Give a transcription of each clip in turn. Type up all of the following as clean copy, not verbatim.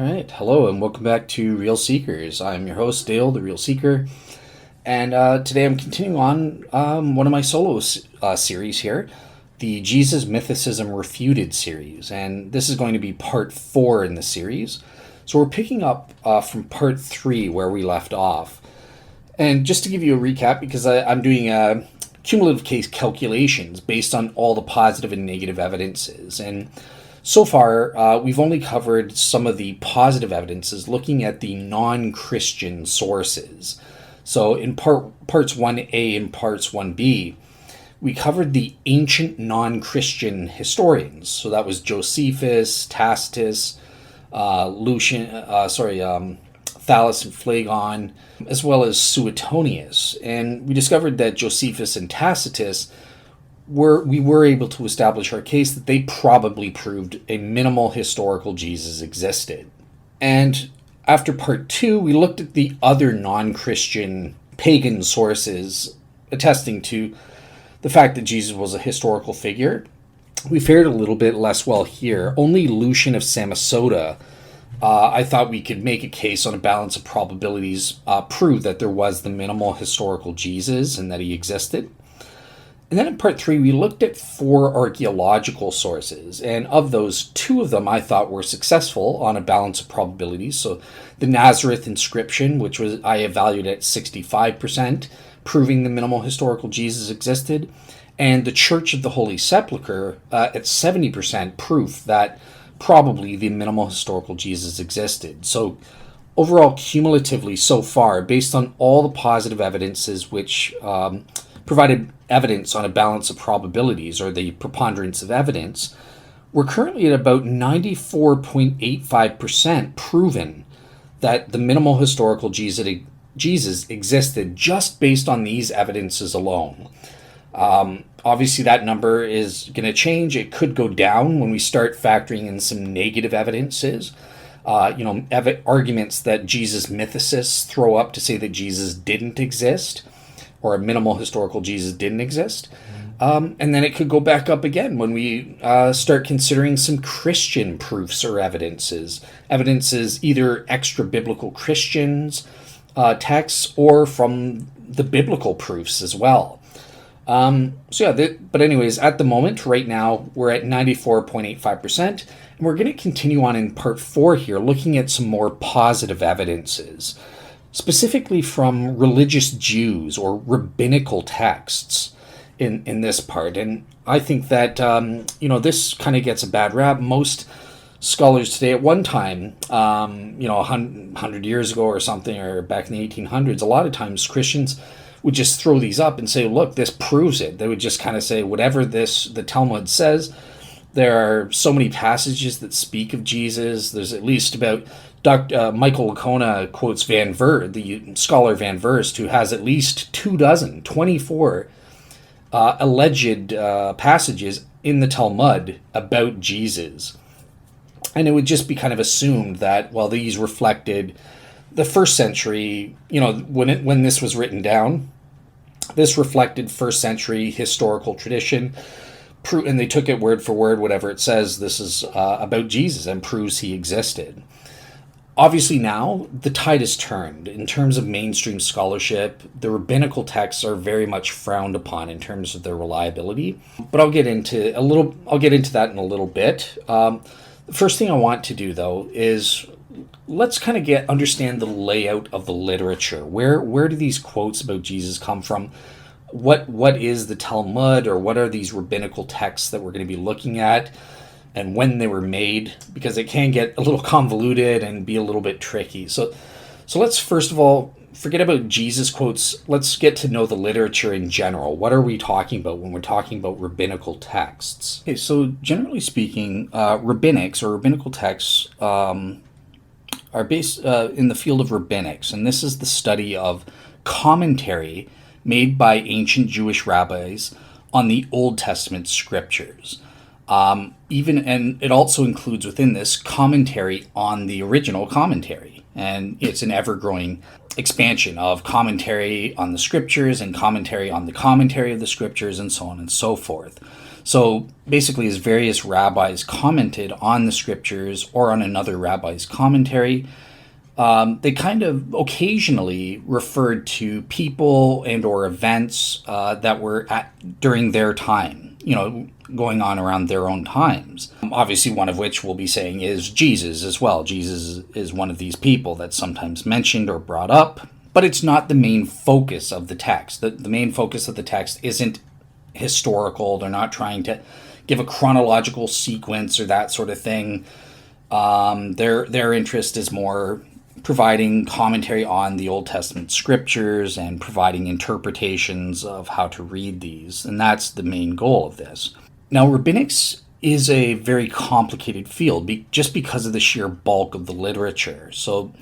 right, hello and welcome back to Real Seekers. I'm your host, Dale, the Real Seeker, and today I'm continuing on one of my solo series here, the Jesus Mythicism Refuted series, and this is going to be part 4 in the series. So we're picking up from part 3 where we left off. And just to give you a recap, because I'm doing cumulative case calculations based on all the positive and negative evidences, and so far, we've only covered some of the positive evidences looking at the non-Christian sources. So in parts 1a and parts 1b, we covered the ancient non-Christian historians. So that was Josephus, Tacitus, Thales and Phlegon, as well as Suetonius. And we discovered that Josephus and Tacitus we were able to establish our case that they probably proved a minimal historical Jesus existed. And after part 2, we looked at the other non-Christian pagan sources attesting to the fact that Jesus was a historical figure. We fared a little bit less well here. Only Lucian of Samosata, I thought we could make a case on a balance of probabilities, prove that there was the minimal historical Jesus and that he existed. And then in part 3, we looked at 4 archaeological sources, and of those, 2 of them I thought were successful on a balance of probabilities. So the Nazareth inscription, which was I evaluated at 65%, proving the minimal historical Jesus existed, and the Church of the Holy Sepulchre at 70% proof that probably the minimal historical Jesus existed. So overall, cumulatively so far, based on all the positive evidences which provided evidence on a balance of probabilities, or the preponderance of evidence, we're currently at about 94.85% proven that the minimal historical Jesus existed just based on these evidences alone. Obviously, that number is going to change. It could go down when we start factoring in some negative evidences. Arguments that Jesus mythicists throw up to say that Jesus didn't exist, or a minimal historical Jesus didn't exist. And then it could go back up again when we start considering some Christian proofs or evidences either extra-biblical Christians texts or from the biblical proofs as well. But anyways, at the moment, right now, we're at 94.85%, and we're going to continue on in part 4 here, looking at some more positive evidences, specifically from religious Jews or rabbinical texts in this part. And I think that, this kind of gets a bad rap. Most scholars today, at one time, 100 years ago or something, or back in the 1800s, a lot of times Christians would just throw these up and say, look, this proves it. They would just kind of say, whatever the Talmud says, there are so many passages that speak of Jesus. There's at least about Michael Licona quotes Van Ver, the scholar Van Verst, who has at least 24 alleged passages in the Talmud about Jesus. And it would just be kind of assumed that, well, these reflected the first century, when this was written down, this reflected first century historical tradition, and they took it word for word, whatever it says, this is about Jesus and proves he existed. Obviously now, the tide has turned. In terms of mainstream scholarship, the rabbinical texts are very much frowned upon in terms of their reliability. But I'll get into that in a little bit. The first thing I want to do, though, is let's kind of understand the layout of the literature. Where do these quotes about Jesus come from? What is the Talmud, or what are these rabbinical texts that we're going to be looking at, and when they were made, because it can get a little convoluted and be a little bit tricky. So let's first of all forget about Jesus quotes. Let's get to know the literature in general. What are we talking about when we're talking about rabbinical texts? Okay, so generally speaking, rabbinics or rabbinical texts are based in the field of rabbinics, and this is the study of commentary made by ancient Jewish rabbis on the Old Testament scriptures. And it also includes within this commentary on the original commentary. And it's an ever-growing expansion of commentary on the scriptures and commentary on the commentary of the scriptures and so on and so forth. So basically, as various rabbis commented on the scriptures or on another rabbi's commentary, they kind of occasionally referred to people and or events that were during their time, going on around their own times. Obviously, one of which we'll be saying is Jesus as well. Jesus is one of these people that's sometimes mentioned or brought up, but it's not the main focus of the text. The main focus of the text isn't historical. They're not trying to give a chronological sequence or that sort of thing. Their interest is more providing commentary on the Old Testament scriptures and providing interpretations of how to read these. And that's the main goal of this. Now, rabbinics is a very complicated field just because of the sheer bulk of the literature. So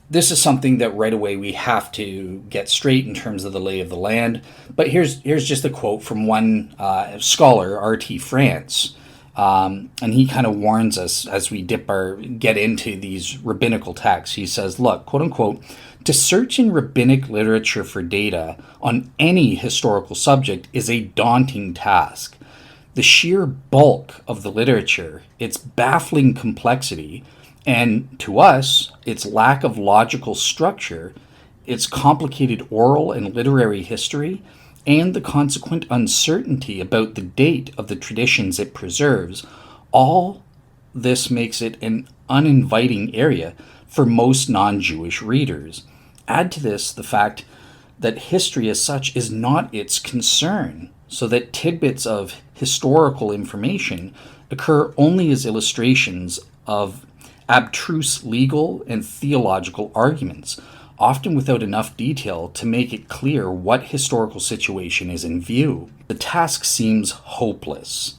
this is something that right away we have to get straight in terms of the lay of the land. But here's just a quote from one scholar, R.T. France. And he kind of warns us as we get into these rabbinical texts. He says, look, quote unquote, to search in rabbinic literature for data on any historical subject is a daunting task. The sheer bulk of the literature, its baffling complexity, and to us, its lack of logical structure, its complicated oral and literary history, and the consequent uncertainty about the date of the traditions it preserves, all this makes it an uninviting area for most non-Jewish readers. Add to this the fact that history as such is not its concern, so that tidbits of historical information occur only as illustrations of abstruse legal and theological arguments, often without enough detail to make it clear what historical situation is in view. The task seems hopeless.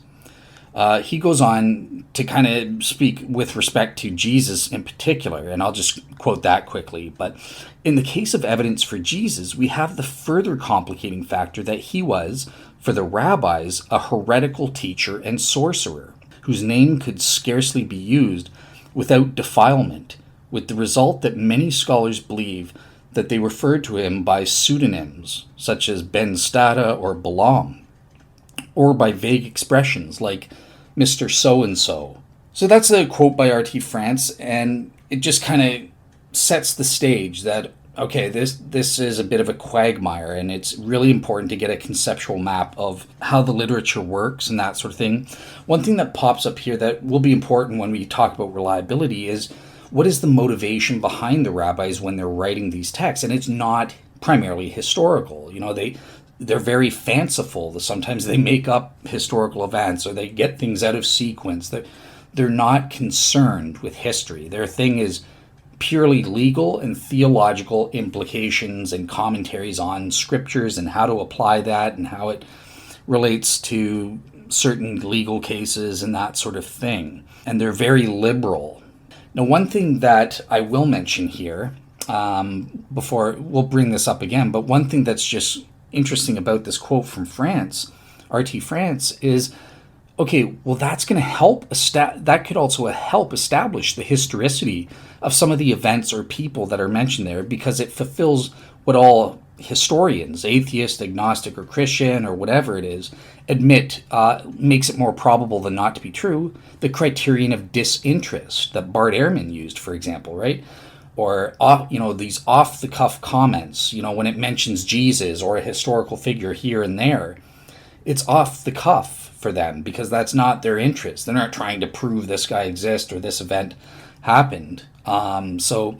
He goes on to kind of speak with respect to Jesus in particular, and I'll just quote that quickly. But in the case of evidence for Jesus, we have the further complicating factor that he was, for the rabbis, a heretical teacher and sorcerer, whose name could scarcely be used without defilement, with the result that many scholars believe that they referred to him by pseudonyms, such as Ben Stada or Balaam, or by vague expressions like Mr. So-and-so. So that's a quote by R.T. France, and it just kind of sets the stage that, okay, this is a bit of a quagmire, and it's really important to get a conceptual map of how the literature works and that sort of thing. One thing that pops up here that will be important when we talk about reliability is, what is the motivation behind the rabbis when they're writing these texts? And it's not primarily historical. They're very fanciful. Sometimes they make up historical events or they get things out of sequence. They're not concerned with history. Their thing is purely legal and theological implications and commentaries on scriptures and how to apply that and how it relates to certain legal cases and that sort of thing. And they're very liberal. Now, one thing that I will mention here, before we'll bring this up again, but one thing that's just interesting about this quote from France, R.T. France, is, okay, well, that's going to help, that could also help establish the historicity of some of the events or people that are mentioned there, because it fulfills what all historians, atheist, agnostic, or Christian, or whatever it is, admit makes it more probable than not to be true, the criterion of disinterest that Bart Ehrman used, for example, right? Or, these off-the-cuff comments, when it mentions Jesus or a historical figure here and there, it's off the cuff for them because that's not their interest. They're not trying to prove this guy exists or this event happened. So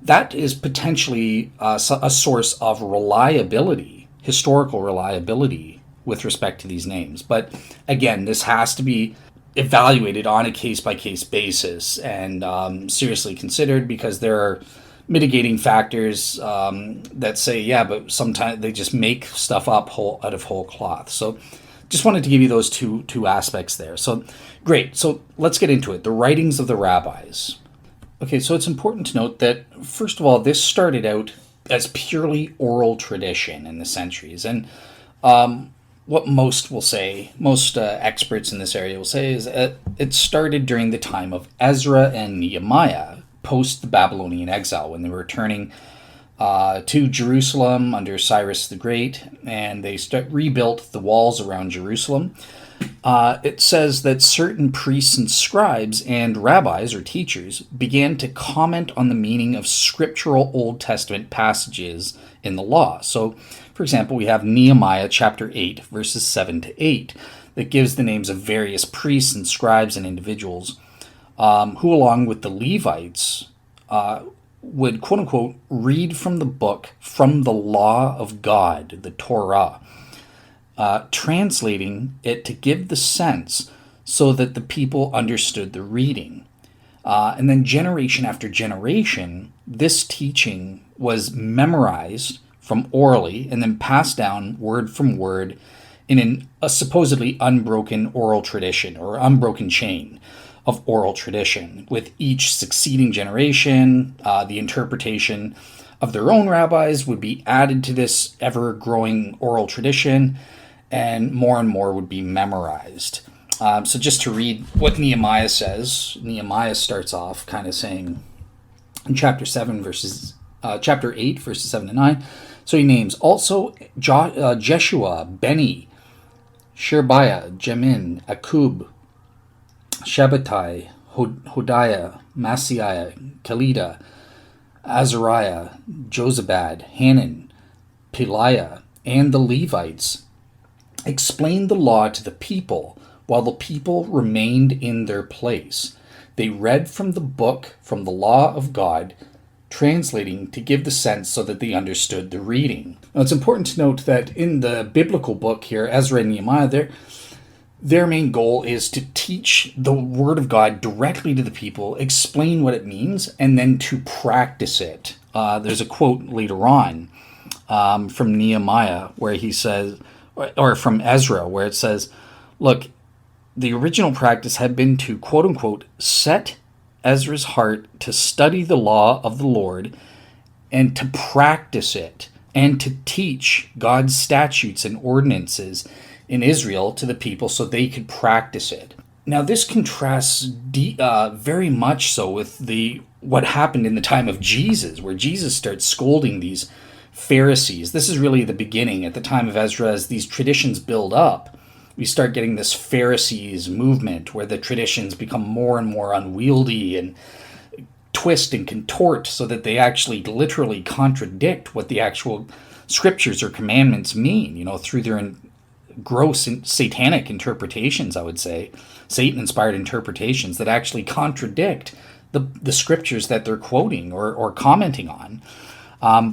that is potentially a source of reliability, historical reliability with respect to these names. But again, this has to be evaluated on a case-by-case basis and seriously considered, because there are mitigating factors that say, yeah, but sometimes they just make stuff up out of whole cloth. So just wanted to give you those two aspects there. So great. So let's get into it. The writings of the rabbis. Okay, so it's important to note that, first of all, this started out as purely oral tradition in the centuries. And what most will say, most experts in this area will say, is it started during the time of Ezra and Nehemiah, post the Babylonian exile, when they were returning to Jerusalem under Cyrus the Great, and they rebuilt the walls around Jerusalem. It says that certain priests and scribes and rabbis or teachers began to comment on the meaning of scriptural Old Testament passages in the law. So, for example, we have Nehemiah chapter 8, verses 7 to 8, that gives the names of various priests and scribes and individuals who, along with the Levites, would, quote-unquote, read from the book, from the law of God, the Torah, translating it to give the sense so that the people understood the reading. And then generation after generation, this teaching was memorized from orally and then passed down word from word in a supposedly unbroken oral tradition or unbroken chain of oral tradition, with each succeeding generation, the interpretation of their own rabbis would be added to this ever-growing oral tradition, and more would be memorized. So just to read what Nehemiah says, Nehemiah starts off kind of saying in chapter 8, verses 7 to 9, so he names also Jeshua, Beni, Sherebiah, Jamin, Akub, Shabbatai, Hodiah, Maaseiah, Kelida, Azariah, Jozabad, Hanan, Peliah, and the Levites explained the law to the people while the people remained in their place. They read from the book, from the law of God, translating to give the sense so that they understood the reading. Now, it's important to note that in the biblical book here, Ezra and Nehemiah, their main goal is to teach the Word of God directly to the people, explain what it means, and then to practice it. There's a quote later on from Nehemiah where he says, or from Ezra, where it says, look, the original practice had been to, quote unquote, set Ezra's heart to study the law of the Lord and to practice it and to teach God's statutes and ordinances in Israel to the people so they could practice it. Now, this contrasts very much so with what happened in the time of Jesus, where Jesus starts scolding these Pharisees. This is really the beginning at the time of Ezra. As these traditions build up, we start getting this Pharisees movement where the traditions become more and more unwieldy and twist and contort so that they actually literally contradict what the actual scriptures or commandments mean, through their gross and satanic interpretations, I would say, Satan-inspired interpretations that actually contradict the scriptures that they're quoting or commenting on.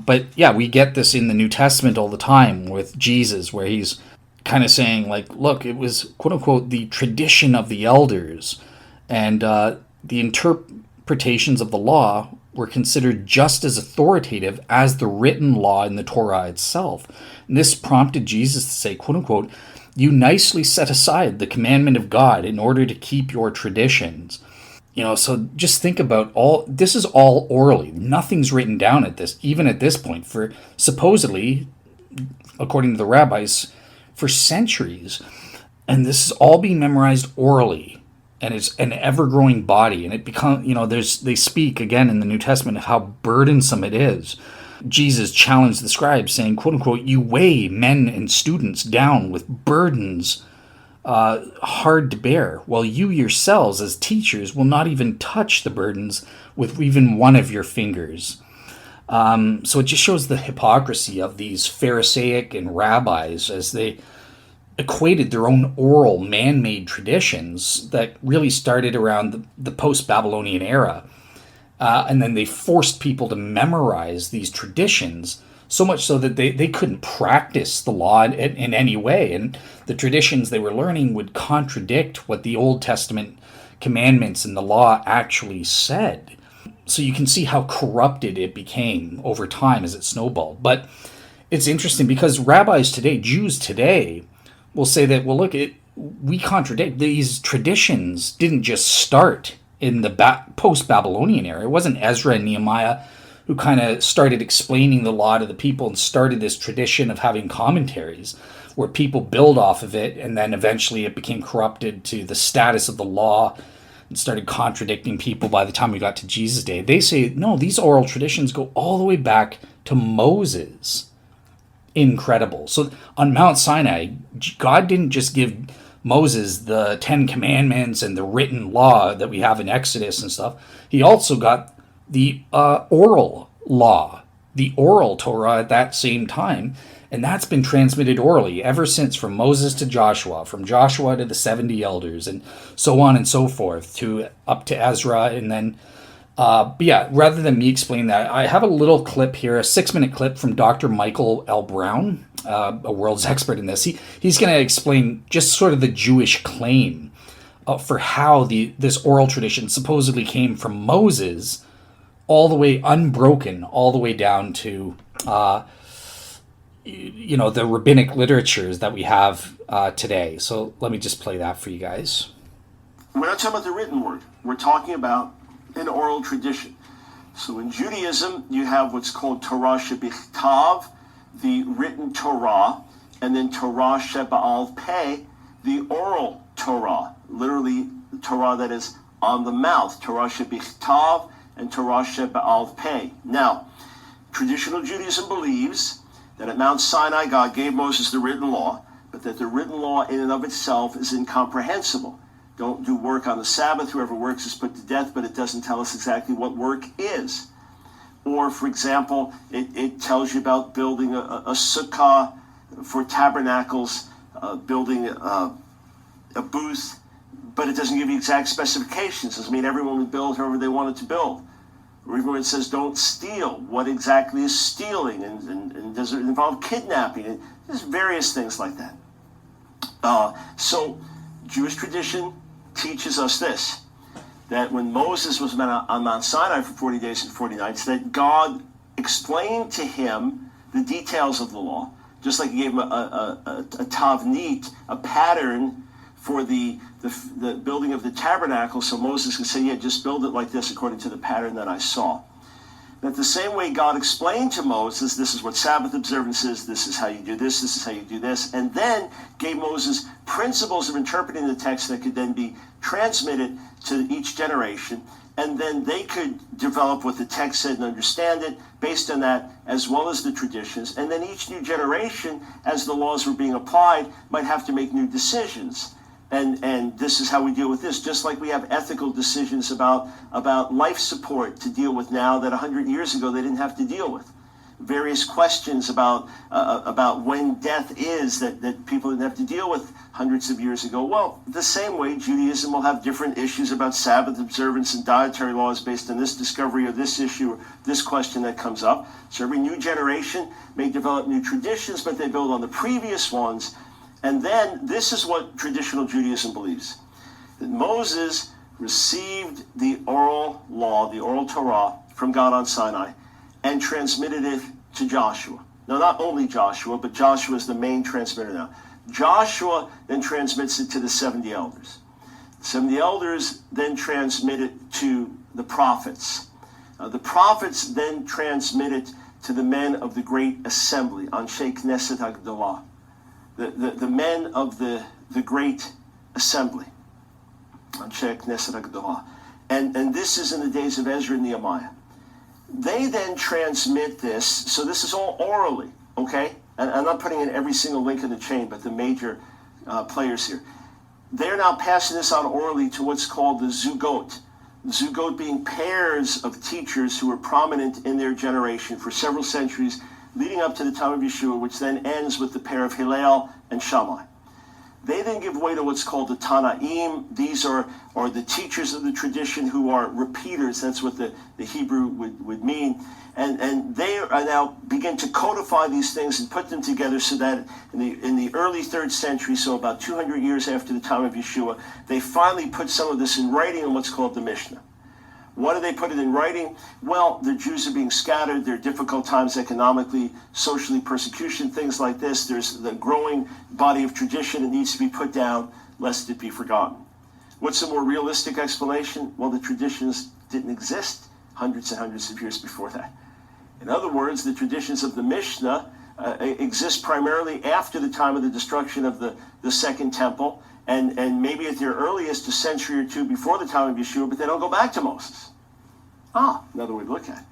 But yeah, we get this in the New Testament all the time with Jesus, where he's kind of saying, like, look, it was, quote unquote, the tradition of the elders, and the interpretations of the law were considered just as authoritative as the written law in the Torah itself. And this prompted Jesus to say, quote unquote, you nicely set aside the commandment of God in order to keep your traditions. So just think about this is all orally. Nothing's written down even at this point, for supposedly, according to the rabbis, for centuries. And this is all being memorized orally. And it's an ever-growing body. And it becomes, they speak again in the New Testament of how burdensome it is. Jesus challenged the scribes, saying, quote unquote, you weigh men and students down with burdens hard to bear, while you yourselves as teachers will not even touch the burdens with even one of your fingers. So it just shows the hypocrisy of these Pharisaic and rabbis as they equated their own oral man-made traditions that really started around the post-Babylonian era. And then they forced people to memorize these traditions, so much so that they couldn't practice the law in any way. And the traditions they were learning would contradict what the Old Testament commandments and the law actually said. So you can see how corrupted it became over time as it snowballed. But it's interesting because rabbis today, Jews today, will say that, well, look, we contradict. These traditions didn't just start in the post-Babylonian era. It wasn't Ezra and Nehemiah who kind of started explaining the law to the people and started this tradition of having commentaries where people build off of it, and then eventually it became corrupted to the status of the law and started contradicting people by the time we got to Jesus' day. They say, no, these oral traditions go all the way back to Moses. Incredible. So on Mount Sinai, God didn't just give Moses the 10 Commandments and the written law that we have in Exodus and stuff. He also got the oral law, the oral Torah at that same time. And that's been transmitted orally ever since, from Moses to Joshua, from Joshua to the 70 elders, and so on and so forth, to up to Ezra. And then, but yeah, rather than me explain that, I have a little clip here, a 6-minute clip from Dr. Michael L. Brown, a world's expert in this. He's going to explain just sort of the Jewish claim for how this oral tradition supposedly came from Moses, all the way unbroken, all the way down to the rabbinic literatures that we have today. So let me just play that for you guys. We're not talking about the written word. We're talking about an oral tradition. So in Judaism, you have what's called Torah shebichtav, the written Torah, and then Torah sheba'al peh, the oral Torah, literally the Torah that is on the mouth, Torah shebichtav and Torah sheba'al peh. Now, traditional Judaism believes that at Mount Sinai, God gave Moses the written law, but that the written law in and of itself is incomprehensible. Don't do work on the Sabbath. Whoever works is put to death, but it doesn't tell us exactly what work is. Or, for example, it tells you about building a sukkah for tabernacles, building a booth, but it doesn't give you exact specifications. It doesn't mean everyone would build however they wanted to build. Or even when it says don't steal, what exactly is stealing? And does it involve kidnapping? And there's various things like that. So Jewish tradition teaches us this, that when Moses was on Mount Sinai for 40 days and 40 nights, that God explained to him the details of the law, just like he gave him a tavnit, a pattern for the building of the tabernacle, so Moses could say, yeah, just build it like this according to the pattern that I saw. And the same way God explained to Moses, this is what Sabbath observance is, this is how you do this is how you do this, and then gave Moses principles of interpreting the text that could then be transmitted to each generation, and then they could develop what the text said and understand it based on that, as well as the traditions. And then each new generation, as the laws were being applied, might have to make new decisions. And this is how we deal with this, just like we have ethical decisions about life support to deal with now that 100 years ago they didn't have to deal with. Various questions about when death is that people didn't have to deal with hundreds of years ago. Well, the same way Judaism will have different issues about Sabbath observance and dietary laws based on this discovery or this issue or this question that comes up. So every new generation may develop new traditions, but they build on the previous ones. And then this is what traditional Judaism believes, that Moses received the oral law, the oral Torah from God on Sinai, and transmitted it to Joshua. Now, not only Joshua, but Joshua is the main transmitter now. Joshua then transmits it to the 70 elders. The 70 elders then transmit it to the prophets. The prophets then transmit it to the men of the great assembly, Anshe Knesset HaGdolah. The men of the great assembly, Anshe Knesset HaGdolah. And this is in the days of Ezra and Nehemiah. They then transmit this, so this is all orally, okay? And I'm not putting in every single link in the chain, but the major players here. They're now passing this on orally to what's called the Zugot. The Zugot being pairs of teachers who were prominent in their generation for several centuries, leading up to the time of Yeshua, which then ends with the pair of Hillel and Shammai. They then give way to what's called the Tanaim. These are the teachers of the tradition who are repeaters. That's what the Hebrew would mean. And they are now begin to codify these things and put them together so that in the early 3rd century, so about 200 years after the time of Yeshua, they finally put some of this in writing in what's called the Mishnah. Why do they put it in writing? Well, the Jews are being scattered. There are difficult times economically, socially, persecution, things like this. There's the growing body of tradition that needs to be put down lest it be forgotten. What's a more realistic explanation? Well, the traditions didn't exist hundreds and hundreds of years before that. In other words, the traditions of the Mishnah exists primarily after the time of the destruction of the Second Temple, and maybe at their earliest a century or two before the time of Yeshua, but they don't go back to Moses. Another way to look at it.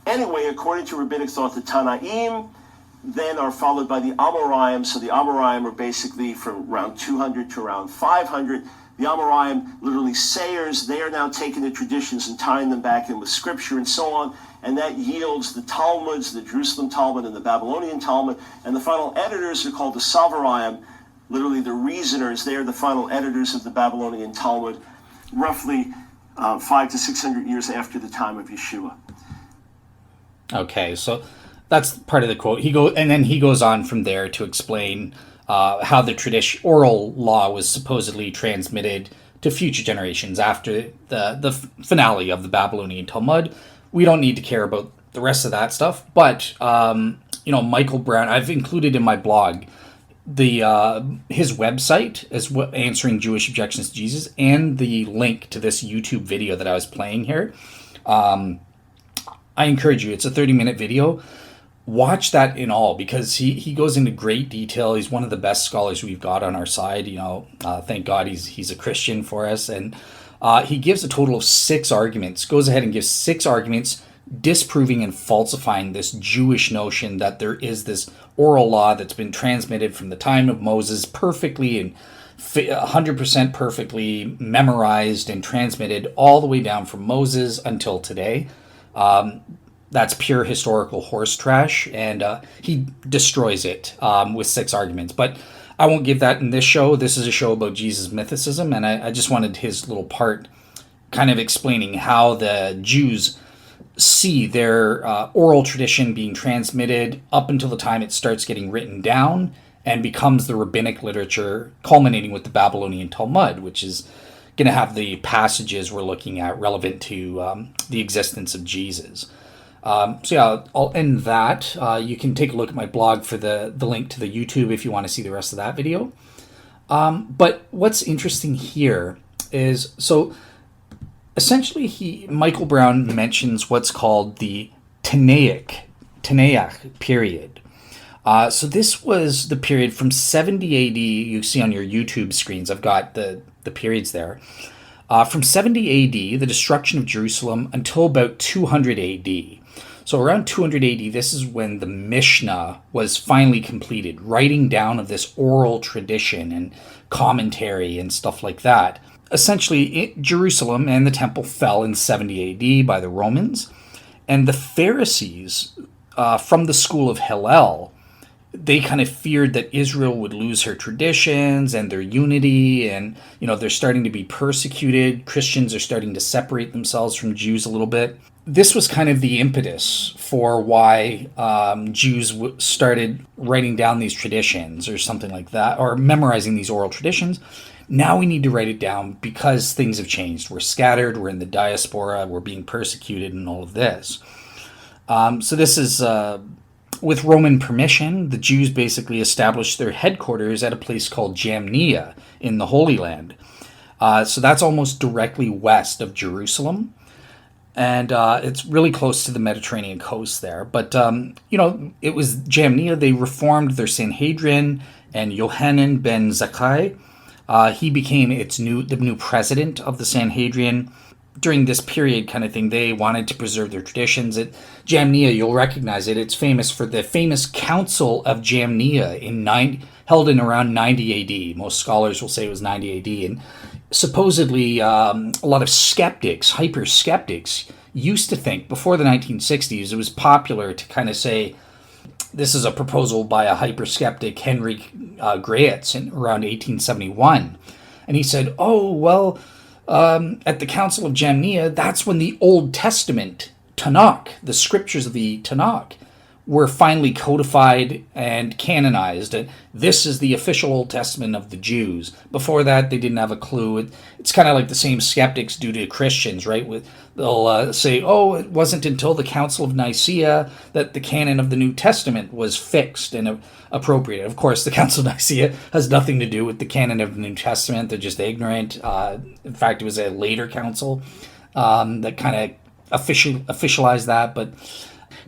Anyway, according to rabbinic thought, the Tanaim then are followed by the Amoraim. So the Amoraim are basically from around 200 to around 500. The Amoraim, literally sayers, they are now taking the traditions and tying them back in with scripture and so on, and that yields the Talmuds, the Jerusalem Talmud and the Babylonian Talmud, and the final editors are called the Savarim, literally the reasoners. They are the final editors of the Babylonian Talmud, roughly 500 to 600 years after the time of Yeshua. Okay, so that's part of the quote. Then he goes on from there to explain how the oral law was supposedly transmitted to future generations after the finale of the Babylonian Talmud. We don't need to care about the rest of that stuff, but Michael Brown, I've included in my blog his website as answering Jewish objections to Jesus, and the link to this YouTube video that I was playing here. I encourage you. It's a 30-minute video. Watch that in all, because he goes into great detail. He's one of the best scholars we've got on our side. Thank God he's a Christian for us, and he gives a total of 6 arguments. Goes ahead and gives 6 arguments disproving and falsifying this Jewish notion that there is this oral law that's been transmitted from the time of Moses perfectly and 100% perfectly memorized and transmitted all the way down from Moses until today. That's pure historical horse trash, and he destroys it with 6 arguments. But I won't give that in this show. This is a show about Jesus mythicism, and I just wanted his little part kind of explaining how the Jews see their oral tradition being transmitted up until the time it starts getting written down and becomes the rabbinic literature, culminating with the Babylonian Talmud, which is going to have the passages we're looking at relevant to the existence of Jesus. I'll end that. You can take a look at my blog for the link to the YouTube if you want to see the rest of that video. But what's interesting here is, so essentially Michael Brown mentions what's called the Tinnaik Period. So this was the period from 70 AD, you see on your YouTube screens, I've got the periods there. From 70 AD, the destruction of Jerusalem, until about 200 AD. So around 200 AD, this is when the Mishnah was finally completed, writing down of this oral tradition and commentary and stuff like that. Essentially, Jerusalem and the temple fell in 70 AD by the Romans, and the Pharisees from the school of Hillel, they kind of feared that Israel would lose her traditions and their unity, and they're starting to be persecuted. Christians are starting to separate themselves from Jews a little bit. This was kind of the impetus for why Jews started writing down these traditions or something like that, or memorizing these oral traditions. Now we need to write it down because things have changed. We're scattered, we're in the diaspora, we're being persecuted, and all of this. So this is, with Roman permission, the Jews basically established their headquarters at a place called Jamnia in the Holy Land. So that's almost directly west of Jerusalem. And it's really close to the Mediterranean coast there. But, it was Jamnia. They reformed their Sanhedrin, and Yohanan ben Zakkai, he became the new president of the Sanhedrin. During this period kind of thing, they wanted to preserve their traditions. At Jamnia, you'll recognize it. It's famous for the famous Council of Jamnia held in around 90 AD. Most scholars will say it was 90 AD. And supposedly, a lot of skeptics, hyper-skeptics, used to think, before the 1960s, it was popular to kind of say, this is a proposal by a hyper-skeptic, Henry Graetz, in around 1871. And he said, at the Council of Jamnia, that's when the Old Testament, Tanakh, the scriptures of the Tanakh, were finally codified and canonized. And this is the official Old Testament of the Jews. Before that, they didn't have a clue. It's kind of like the same skeptics do to Christians, right? They'll say, it wasn't until the Council of Nicaea that the canon of the New Testament was fixed and appropriated. Of course, the Council of Nicaea has nothing to do with the canon of the New Testament. They're just ignorant. In fact, it was a later council that kind of officialized that. But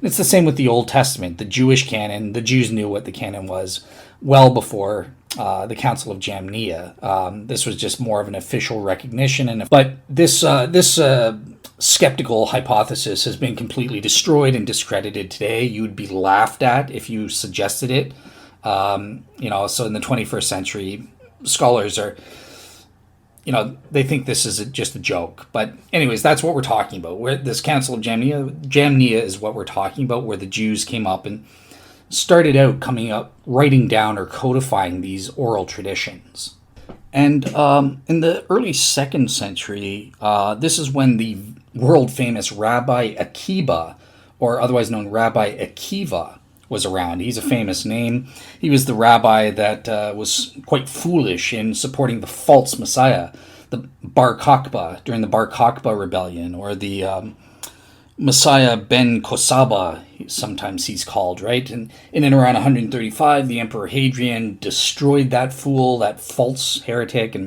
And it's the same with the Old Testament, the Jewish canon. The Jews knew what the canon was well before the Council of Jamnia. This was just more of an official recognition. But this skeptical hypothesis has been completely destroyed and discredited today. You would be laughed at if you suggested it. So in the 21st century, scholars are, they think this is just a joke. But anyways, that's what we're talking about. Where this Council of Jamnia is what we're talking about, where the Jews came up and started out writing down or codifying these oral traditions. And in the early 2nd century, this is when the world-famous Rabbi Akiba, or otherwise known Rabbi Akiva, was around. He's a famous name. He was the rabbi that was quite foolish in supporting the false Messiah, the Bar Kokhba, during the Bar Kokhba rebellion, or the Messiah ben Kosaba, sometimes he's called, right? And in and around 135, the Emperor Hadrian destroyed that fool, that false heretic and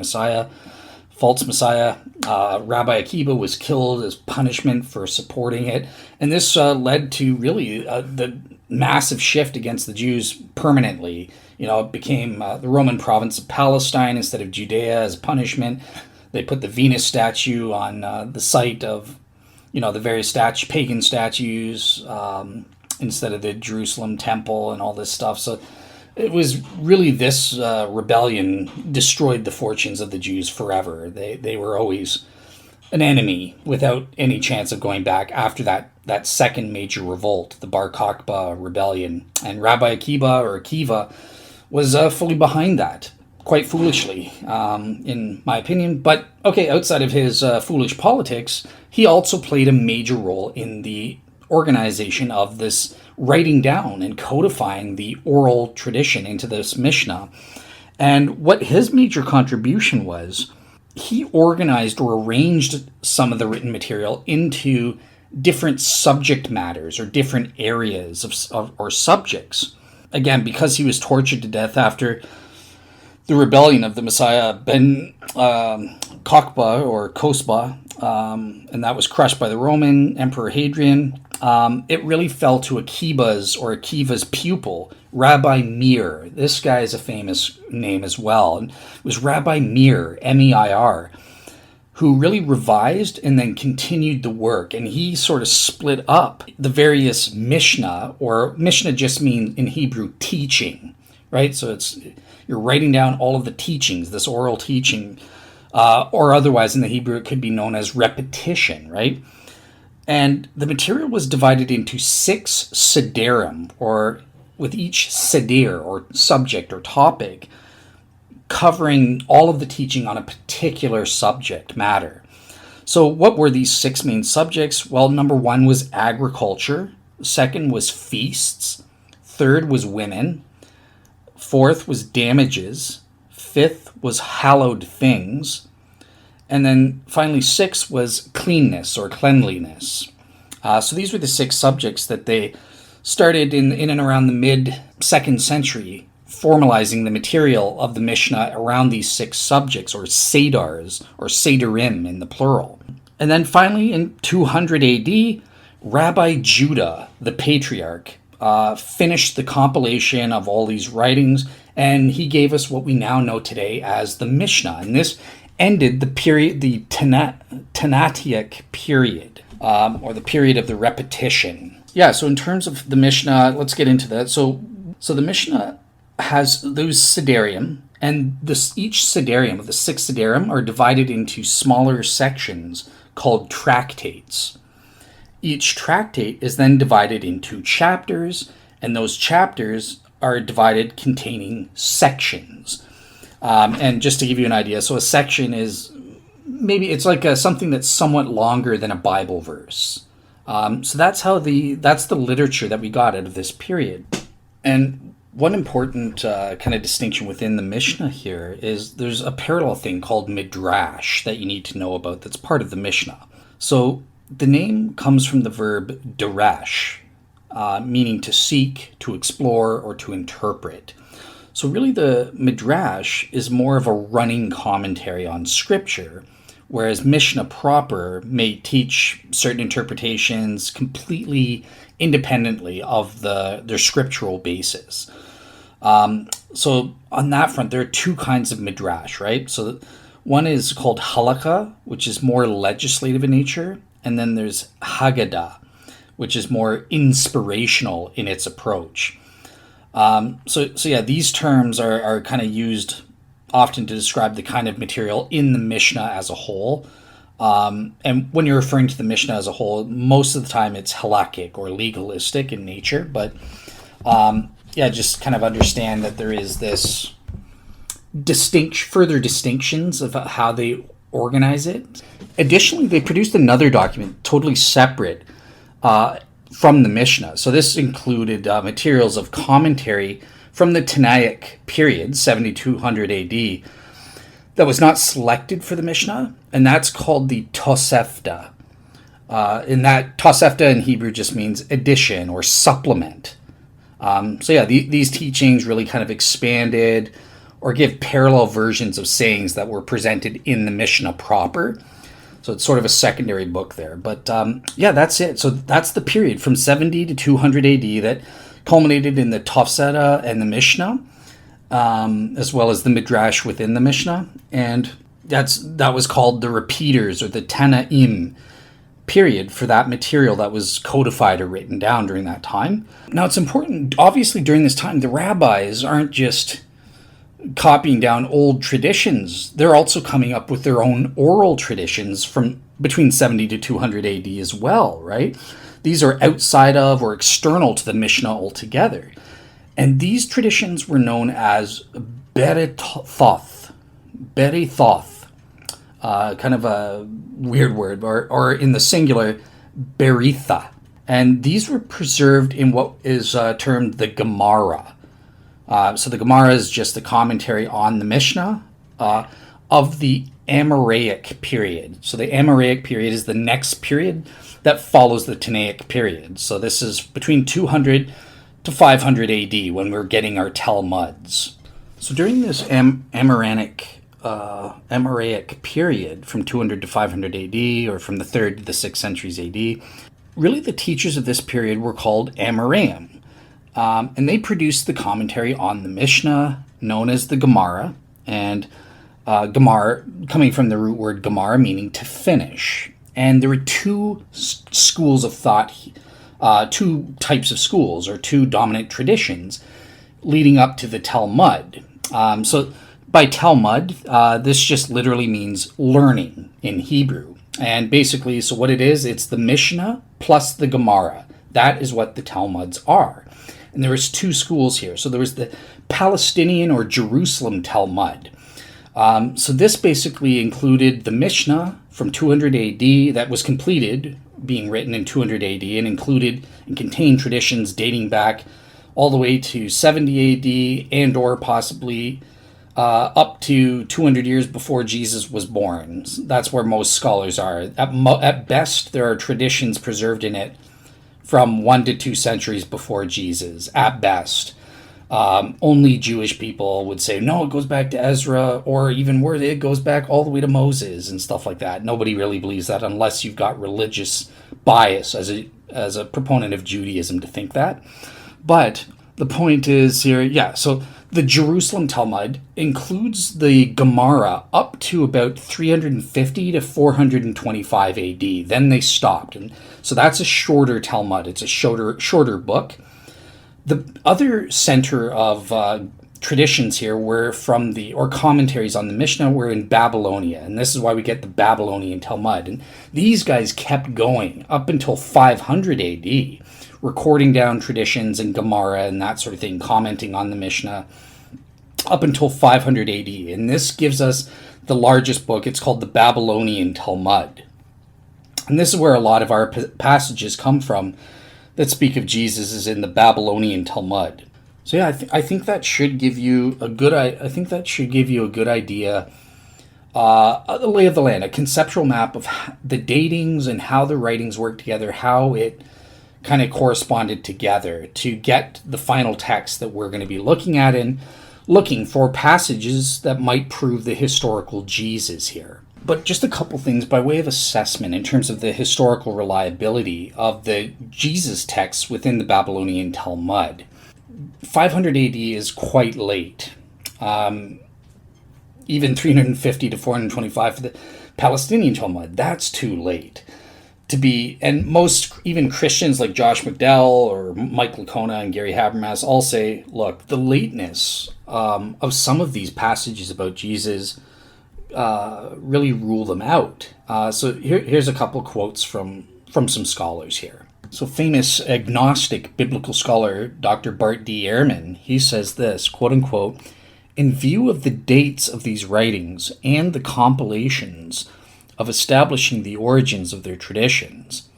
false Messiah. Rabbi Akiba was killed as punishment for supporting it. And this led to really the massive shift against the Jews permanently. It became the Roman province of Palestine instead of Judea as punishment. They put the Venus statue on the site of the various pagan statues instead of the Jerusalem temple and all this stuff. So it was really this rebellion destroyed the fortunes of the Jews forever. They were always an enemy without any chance of going back after that second major revolt, the Bar Kokhba rebellion. And Rabbi Akiba, or Akiva, was fully behind that, quite foolishly, in my opinion. But, okay, outside of his foolish politics, he also played a major role in the organization of this writing down and codifying the oral tradition into this Mishnah. And what his major contribution was, he organized or arranged some of the written material into different subject matters or different areas or subjects. Again, because he was tortured to death after the rebellion of the Messiah ben Kokhba or Kosba, and that was crushed by the Roman Emperor Hadrian. It really fell to Akiva's pupil, Rabbi Meir. This guy is a famous name as well. And it was Rabbi Meir, M-E-I-R, who really revised and then continued the work. And he sort of split up the various Mishnah, or Mishnah just means in Hebrew teaching, right? So you're writing down all of the teachings, this oral teaching, or otherwise in the Hebrew it could be known as repetition, right? And the material was divided into 6 sederim, or with each seder, or subject or topic, covering all of the teaching on a particular subject matter. So what were these 6 main subjects? Well, number 1 was agriculture. 2nd was feasts. 3rd was women. 4th was damages. 5th was hallowed things. And then finally 6 was cleanness or cleanliness. So these were the 6 subjects that they started in and around the mid-2nd century, formalizing the material of the Mishnah around these 6 subjects, or sedars, or sederim in the plural. And then finally in 200 AD, Rabbi Judah, the patriarch, finished the compilation of all these writings, and he gave us what we now know today as the Mishnah. And this ended the period, the Tinnaik Period, or the period of the repetition. Yeah, so in terms of the Mishnah, let's get into that. So the Mishnah has those sederim, and each sederim, of the 6 sederim, are divided into smaller sections called tractates. Each tractate is then divided into chapters, and those chapters are divided containing sections. And just to give you an idea, so a section is maybe it's like something that's somewhat longer than a Bible verse. So that's the literature that we got out of this period. And one important kind of distinction within the Mishnah here is there's a parallel thing called Midrash that you need to know about that's part of the Mishnah. So the name comes from the verb darash, meaning to seek, to explore, or to interpret. So really the Midrash is more of a running commentary on Scripture, whereas Mishnah proper may teach certain interpretations completely independently of their scriptural basis. So on that front, there are two kinds of Midrash, right? So one is called Halakha, which is more legislative in nature, and then there's Haggadah, which is more inspirational in its approach. So yeah, these terms are kind of used often to describe the kind of material in the Mishnah as a whole. And when you're referring to the Mishnah as a whole, most of the time it's halakhic or legalistic in nature. But yeah, just kind of understand that there is this further distinctions of how they organize it. Additionally, they produced another document totally separate from the Mishnah. So this included materials of commentary from the Tinnaik period, 7200 AD, that was not selected for the Mishnah, and that's called the Tosefta. And that Tosefta in Hebrew just means addition or supplement. So yeah, these teachings really kind of expanded or give parallel versions of sayings that were presented in the Mishnah proper. So it's sort of a secondary book there. But yeah, that's it. So that's the period from 70 to 200 AD that culminated in the Tosefta and the Mishnah, as well as the Midrash within the Mishnah. And that was called the repeaters, or the Tinnaik period, for that material that was codified or written down during that time. Now it's important, obviously during this time, the rabbis aren't just copying down old traditions. They're also coming up with their own oral traditions from between 70 to 200 AD as well, right? These are outside of or external to the Mishnah altogether. And these traditions were known as Berithoth, kind of a weird word, or in the singular, Beritha. And these were preserved in what is termed the Gemara. So the Gemara is just the commentary on the Mishnah of the Amoraic period. So the Amoraic period is the next period that follows the Tinnaik period. So this is between 200 to 500 AD when we're getting our Talmuds. So during this Amoraic period from 200 to 500 AD, or from the 3rd to the 6th centuries AD, really the teachers of this period were called Amoraim. And they produced the commentary on the Mishnah, known as the Gemara, and Gemara coming from the root word Gemara, meaning to finish. And there were two schools of thought, two types of schools, or two dominant traditions leading up to the Talmud. So by Talmud, this just literally means learning in Hebrew. And basically, so what it is, it's the Mishnah plus the Gemara. That is what the Talmuds are. And there was two schools here. So there was the Palestinian or Jerusalem Talmud. So this basically included the Mishnah from 200 AD that was completed, being written in 200 AD, and included and contained traditions dating back all the way to 70 AD and or possibly up to 200 years before Jesus was born. That's where most scholars are. At best, there are traditions preserved in it from 1 to 2 centuries before Jesus, at best. Only Jewish people would say, no, it goes back to Ezra, or even worse, it goes back all the way to Moses and stuff like that. Nobody really believes that unless you've got religious bias as a proponent of Judaism to think that. But the point is here, yeah, so the Jerusalem Talmud includes the Gemara up to about 350 to 425 AD. Then they stopped. And so that's a shorter Talmud. It's a shorter book. The other center of traditions here were or commentaries on the Mishnah were in Babylonia. And this is why we get the Babylonian Talmud. And these guys kept going up until 500 AD, recording down traditions and Gemara and that sort of thing, commenting on the Mishnah up until 500 AD. And this gives us the largest book. It's called the Babylonian Talmud. And this is where a lot of our passages come from that speak of Jesus, is in the Babylonian Talmud. So yeah, I think that should give you a good idea, the lay of the land, a conceptual map of the datings and how the writings work together, how it kind of corresponded together to get the final text that we're going to be looking at and looking for passages that might prove the historical Jesus here. But just a couple things by way of assessment in terms of the historical reliability of the Jesus texts within the Babylonian Talmud. 500 AD is quite late. Even 350 to 425 for the Palestinian Talmud, that's too late to be. And most, even Christians like Josh McDowell or Mike Licona and Gary Habermas all say, look, the lateness of some of these passages about Jesus really rule them out. So here's a couple quotes from some scholars here. So famous agnostic biblical scholar Dr. Bart D. Ehrman, he says this, quote unquote, in view of the dates of these writings and the compilations of establishing the origins of their traditions,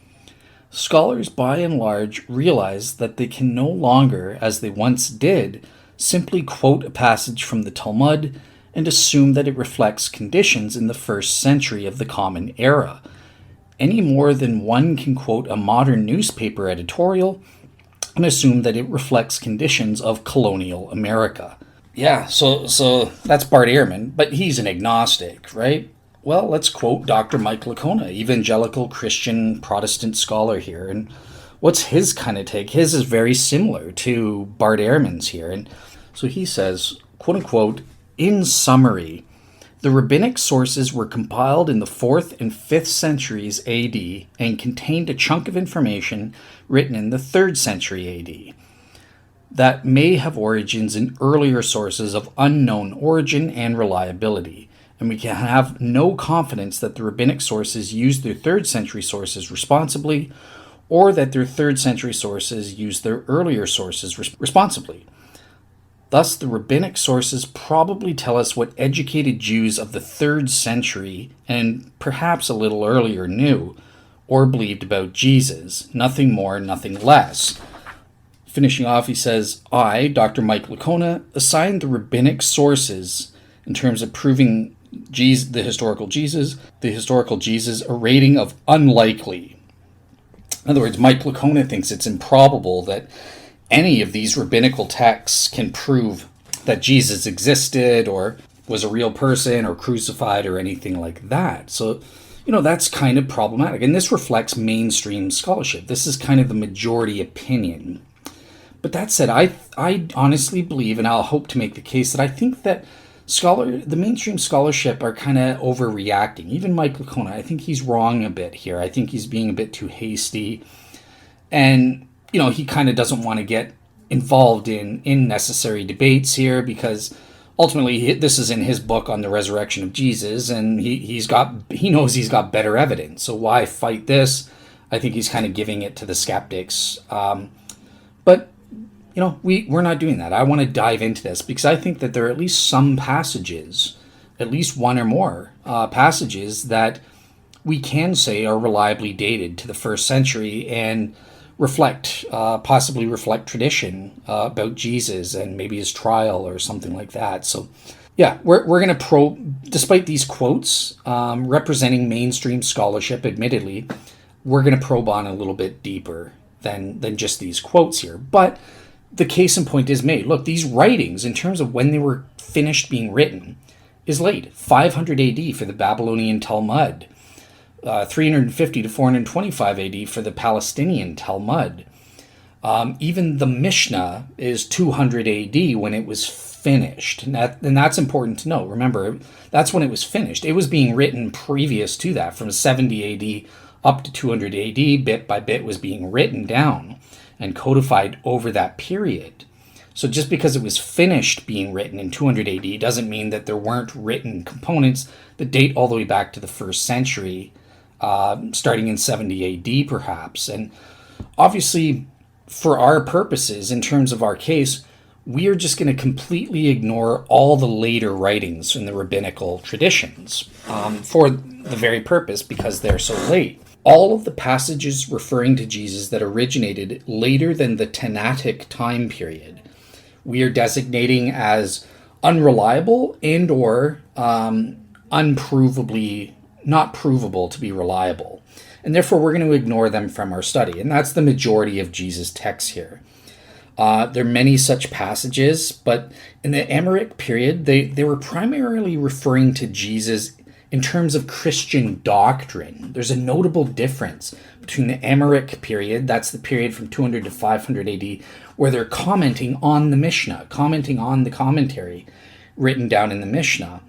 scholars by and large realize that they can no longer, as they once did, simply quote a passage from the Talmud and assume that it reflects conditions in the first century of the Common Era, any more than one can quote a modern newspaper editorial and assume that it reflects conditions of colonial America. Yeah, so that's Bart Ehrman, but he's an agnostic, right? Well, let's quote Dr. Mike Licona, evangelical Christian Protestant scholar here. And what's his kind of take? His is very similar to Bart Ehrman's here. And so he says, quote unquote, in summary, the rabbinic sources were compiled in the 4th and 5th centuries AD and contained a chunk of information written in the 3rd century AD that may have origins in earlier sources of unknown origin and reliability, and we can have no confidence that the rabbinic sources used their 3rd century sources responsibly, or that their 3rd century sources used their earlier sources responsibly. Thus, the rabbinic sources probably tell us what educated Jews of the 3rd century, and perhaps a little earlier, knew or believed about Jesus, nothing more, nothing less. Finishing off, he says, I, Dr. Mike Licona, assigned the rabbinic sources in terms of proving the historical Jesus a rating of unlikely. In other words, Mike Licona thinks it's improbable that any of these rabbinical texts can prove that Jesus existed or was a real person or crucified or anything like that. So, that's kind of problematic. And this reflects mainstream scholarship. This is kind of the majority opinion. But that said, I honestly believe, and I'll hope to make the case, that I think that the mainstream scholarship are kind of overreacting. Even Mike Licona, I think he's wrong a bit here. I think he's being a bit too hasty. And, he kind of doesn't want to get involved in necessary debates here because ultimately this is in his book on the resurrection of Jesus, and he knows he's got better evidence. So why fight this? I think he's kind of giving it to the skeptics. But we're not doing that. I want to dive into this because I think that there are at least some passages, at least one or more passages that we can say are reliably dated to the 1st century and possibly reflect tradition about Jesus and maybe his trial or something like that. So yeah, we're going to probe, despite these quotes representing mainstream scholarship, admittedly, we're going to probe on a little bit deeper than just these quotes here. But the case in point is made. Look, these writings, in terms of when they were finished being written, is late. 500 AD for the Babylonian Talmud, 350 to 425 AD for the Palestinian Talmud. Even the Mishnah is 200 AD when it was finished. And that's important to know. Remember, that's when it was finished. It was being written previous to that, from 70 AD up to 200 AD, bit by bit was being written down and codified over that period. So just because it was finished being written in 200 AD doesn't mean that there weren't written components that date all the way back to the 1st century, starting in 70 AD perhaps. And obviously, for our purposes, in terms of our case, we are just going to completely ignore all the later writings in the rabbinical traditions for the very purpose because they're so late. All of the passages referring to Jesus that originated later than the Tinnaik time period, we are designating as unreliable and or unprovably not provable to be reliable. And therefore, we're going to ignore them from our study. And that's the majority of Jesus' texts here. There are many such passages, but in the Amorite period, they were primarily referring to Jesus in terms of Christian doctrine, there's a notable difference between the Amoraic period, that's the period from 200 to 500 AD, where they're commenting on the Mishnah, commenting on the commentary written down in the Mishnah.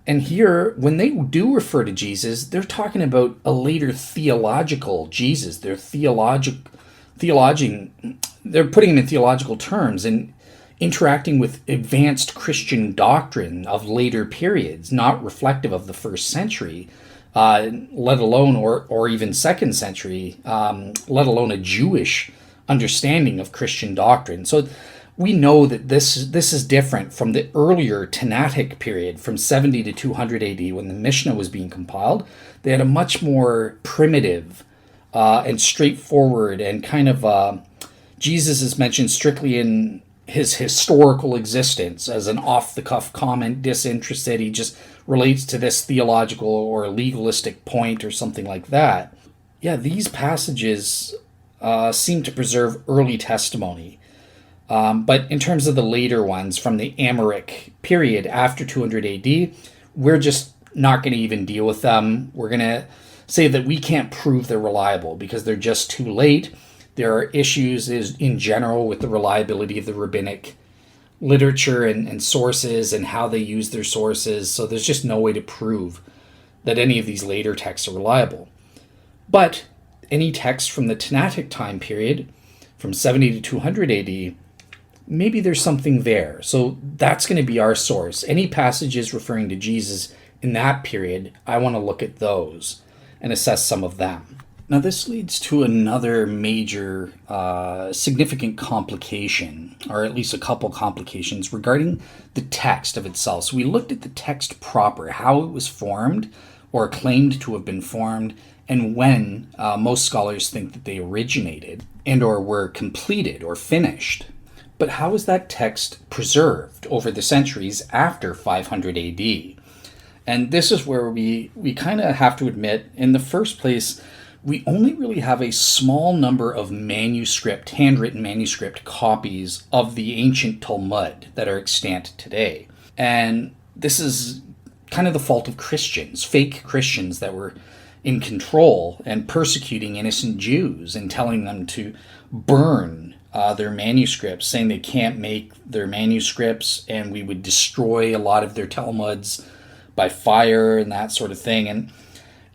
And here, when they do refer to Jesus, they're talking about a later theological Jesus. They're they're putting him in theological terms and interacting with advanced Christian doctrine of later periods, not reflective of the first century, let alone or even second century, let alone a Jewish understanding of Christian doctrine. So we know that this is different from the earlier Tinnaik period from 70 to 200 AD when the Mishnah was being compiled. They had a much more primitive and straightforward and kind of Jesus is mentioned strictly in his historical existence as an off-the-cuff comment, disinterested. He just relates to this theological or legalistic point or something like that. Yeah, these passages seem to preserve early testimony. But in terms of the later ones from the Amoraic period after 200 AD, we're just not going to even deal with them. We're going to say that we can't prove they're reliable because they're just too late. There are issues in general with the reliability of the rabbinic literature and sources and how they use their sources. So there's just no way to prove that any of these later texts are reliable. But any text from the Tinnaik time period, from 70 to 200 AD, maybe there's something there. So that's going to be our source. Any passages referring to Jesus in that period, I want to look at those and assess some of them. Now, this leads to another major significant complication, or at least a couple complications, regarding the text of itself. So we looked at the text proper, how it was formed, or claimed to have been formed, and when most scholars think that they originated and or were completed or finished. But how is that text preserved over the centuries after 500 AD? And this is where we kind of have to admit, in the first place, we only really have a small number of handwritten manuscript copies of the ancient Talmud that are extant today. And this is kind of the fault of Christians, fake Christians that were in control and persecuting innocent Jews and telling them to burn their manuscripts, saying they can't make their manuscripts and we would destroy a lot of their Talmuds by fire and that sort of thing. And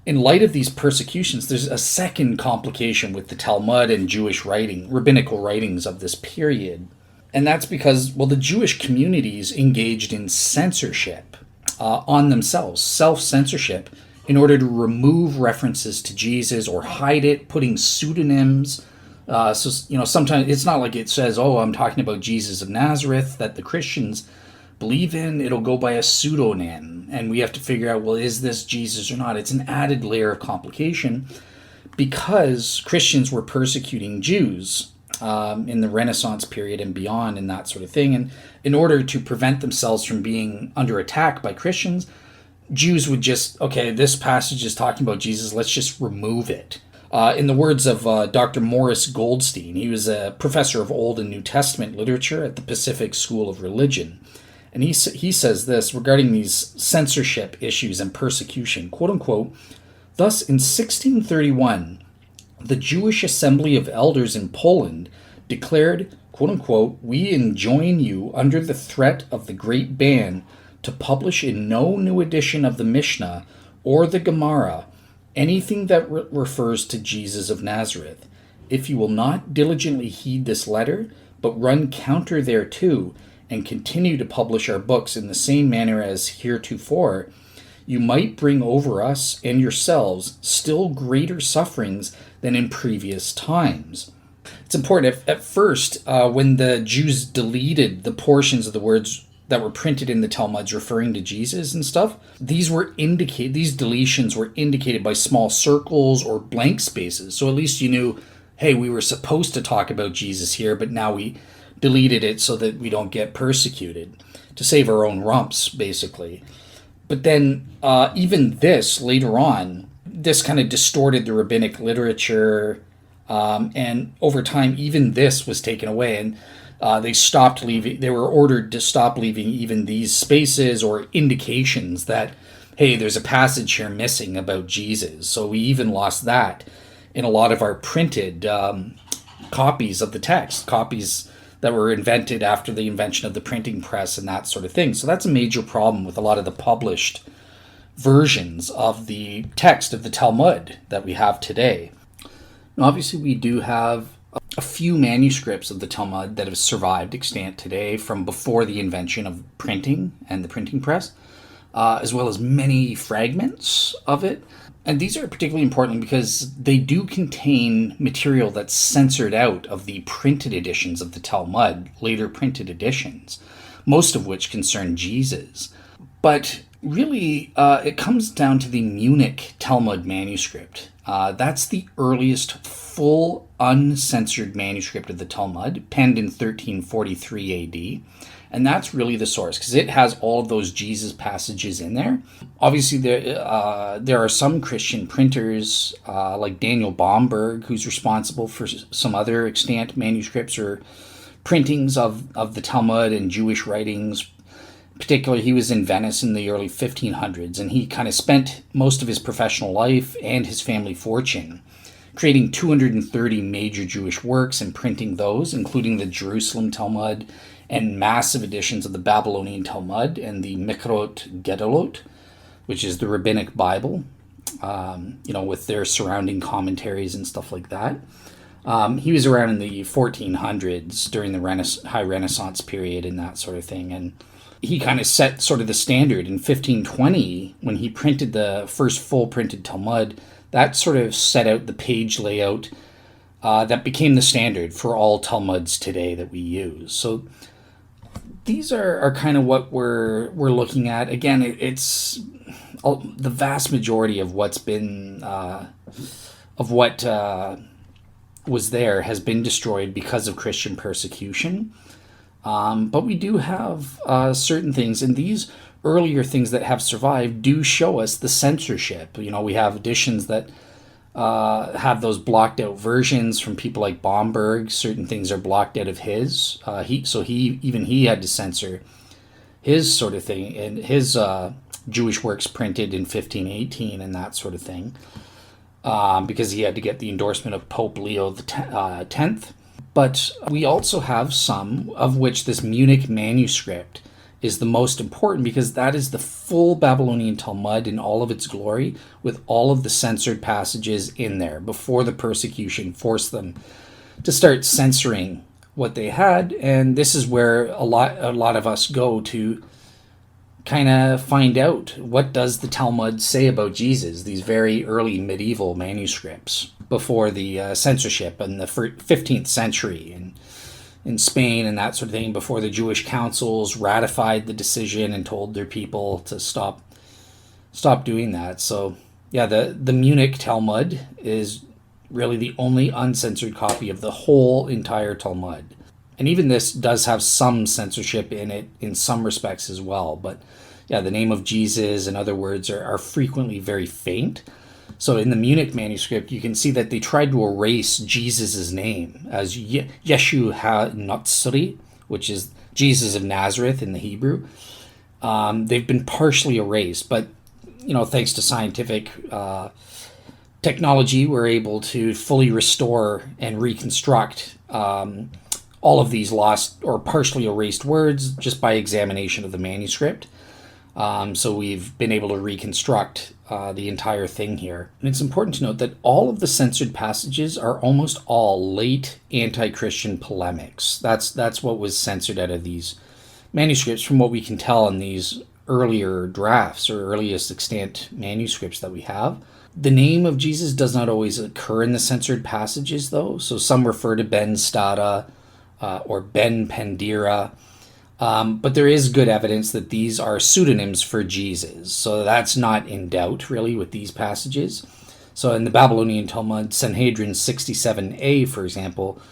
in light of these persecutions, there's a second complication with the Talmud and Jewish rabbinical writings of this period. And that's because, the Jewish communities engaged in censorship on themselves, self-censorship, in order to remove references to Jesus or hide it, putting pseudonyms. Sometimes it's not like it says, I'm talking about Jesus of Nazareth that the Christians believe in. It'll go by a pseudonym, and we have to figure out, is this Jesus or not? It's an added layer of complication because Christians were persecuting Jews in the Renaissance period and beyond and that sort of thing. And in order to prevent themselves from being under attack by Christians, Jews would just, this passage is talking about Jesus, let's just remove it. In the words of Dr. Morris Goldstein, he was a professor of Old and New Testament literature at the Pacific School of Religion. And he says this regarding these censorship issues and persecution, quote unquote, thus in 1631, the Jewish Assembly of Elders in Poland declared, quote unquote, we enjoin you under the threat of the great ban to publish in no new edition of the Mishnah or the Gemara anything that refers to Jesus of Nazareth. If you will not diligently heed this letter, but run counter thereto, and continue to publish our books in the same manner as heretofore, you might bring over us and yourselves still greater sufferings than in previous times. It's important. At first, when the Jews deleted the portions of the words that were printed in the Talmuds referring to Jesus and stuff, these deletions were indicated by small circles or blank spaces. So at least you knew, hey, we were supposed to talk about Jesus here, but now we deleted it so that we don't get persecuted, to save our own rumps, basically. But then even this, later on, this kind of distorted the rabbinic literature, and over time, even this was taken away. And They were ordered to stop leaving even these spaces or indications that, hey, there's a passage here missing about Jesus. So we even lost that in a lot of our printed copies of the text, copies that were invented after the invention of the printing press and that sort of thing. So that's a major problem with a lot of the published versions of the text of the Talmud that we have today. Now, obviously, we do have a few manuscripts of the Talmud that have survived extant today from before the invention of printing and the printing press, as well as many fragments of it. And these are particularly important because they do contain material that's censored out of the printed editions of the Talmud, later printed editions, most of which concern Jesus. But really, it comes down to the Munich Talmud manuscript. That's the earliest full uncensored manuscript of the Talmud, penned in 1343 AD. And that's really the source, because it has all of those Jesus passages in there. Obviously, there are some Christian printers, like Daniel Bomberg, who's responsible for some other extant manuscripts or printings of the Talmud and Jewish writings. Particularly, he was in Venice in the early 1500s, and he kind of spent most of his professional life and his family fortune creating 230 major Jewish works and printing those, including the Jerusalem Talmud and massive editions of the Babylonian Talmud and the Mikrot Gedolot, which is the Rabbinic Bible, with their surrounding commentaries and stuff like that. He was around in the 1400s during the High Renaissance period and that sort of thing, and he kind of set sort of the standard in 1520 when he printed the first full printed Talmud. That sort of set out the page layout that became the standard for all Talmuds today that we use. So these are kind of what we're looking at. Again, it's the vast majority of what's been of what was there has been destroyed because of Christian persecution. But we do have certain things, and these earlier things that have survived do show us the censorship. We have editions that have those blocked out versions from people like Bomberg. Certain things are blocked out of his. He had to censor his sort of thing, and his Jewish works printed in 1518 and that sort of thing, because he had to get the endorsement of Pope Leo X. But we also have some of which this Munich manuscript is the most important, because that is the full Babylonian Talmud in all of its glory, with all of the censored passages in there before the persecution forced them to start censoring what they had. And this is where a lot of us go to kind of find out, what does the Talmud say about Jesus, these very early medieval manuscripts before the censorship in the 15th century in Spain and that sort of thing, before the Jewish councils ratified the decision and told their people to stop doing that. So yeah, the Munich Talmud is really the only uncensored copy of the whole entire Talmud. And even this does have some censorship in it in some respects as well. But yeah, the name of Jesus and other words are frequently very faint. So in the Munich manuscript, you can see that they tried to erase Jesus' name as Yeshu ha-Natsri, which is Jesus of Nazareth in the Hebrew. They've been partially erased, but thanks to scientific technology, we're able to fully restore and reconstruct all of these lost or partially erased words just by examination of the manuscript. So we've been able to reconstruct the entire thing here. And it's important to note that all of the censored passages are almost all late anti-Christian polemics. That's what was censored out of these manuscripts, from what we can tell in these earlier drafts or earliest extant manuscripts that we have. The name of Jesus does not always occur in the censored passages, though. So some refer to Ben Stada or Ben Pendira. But there is good evidence that these are pseudonyms for Jesus. So that's not in doubt, really, with these passages. So in the Babylonian Talmud, Sanhedrin 67a, for example,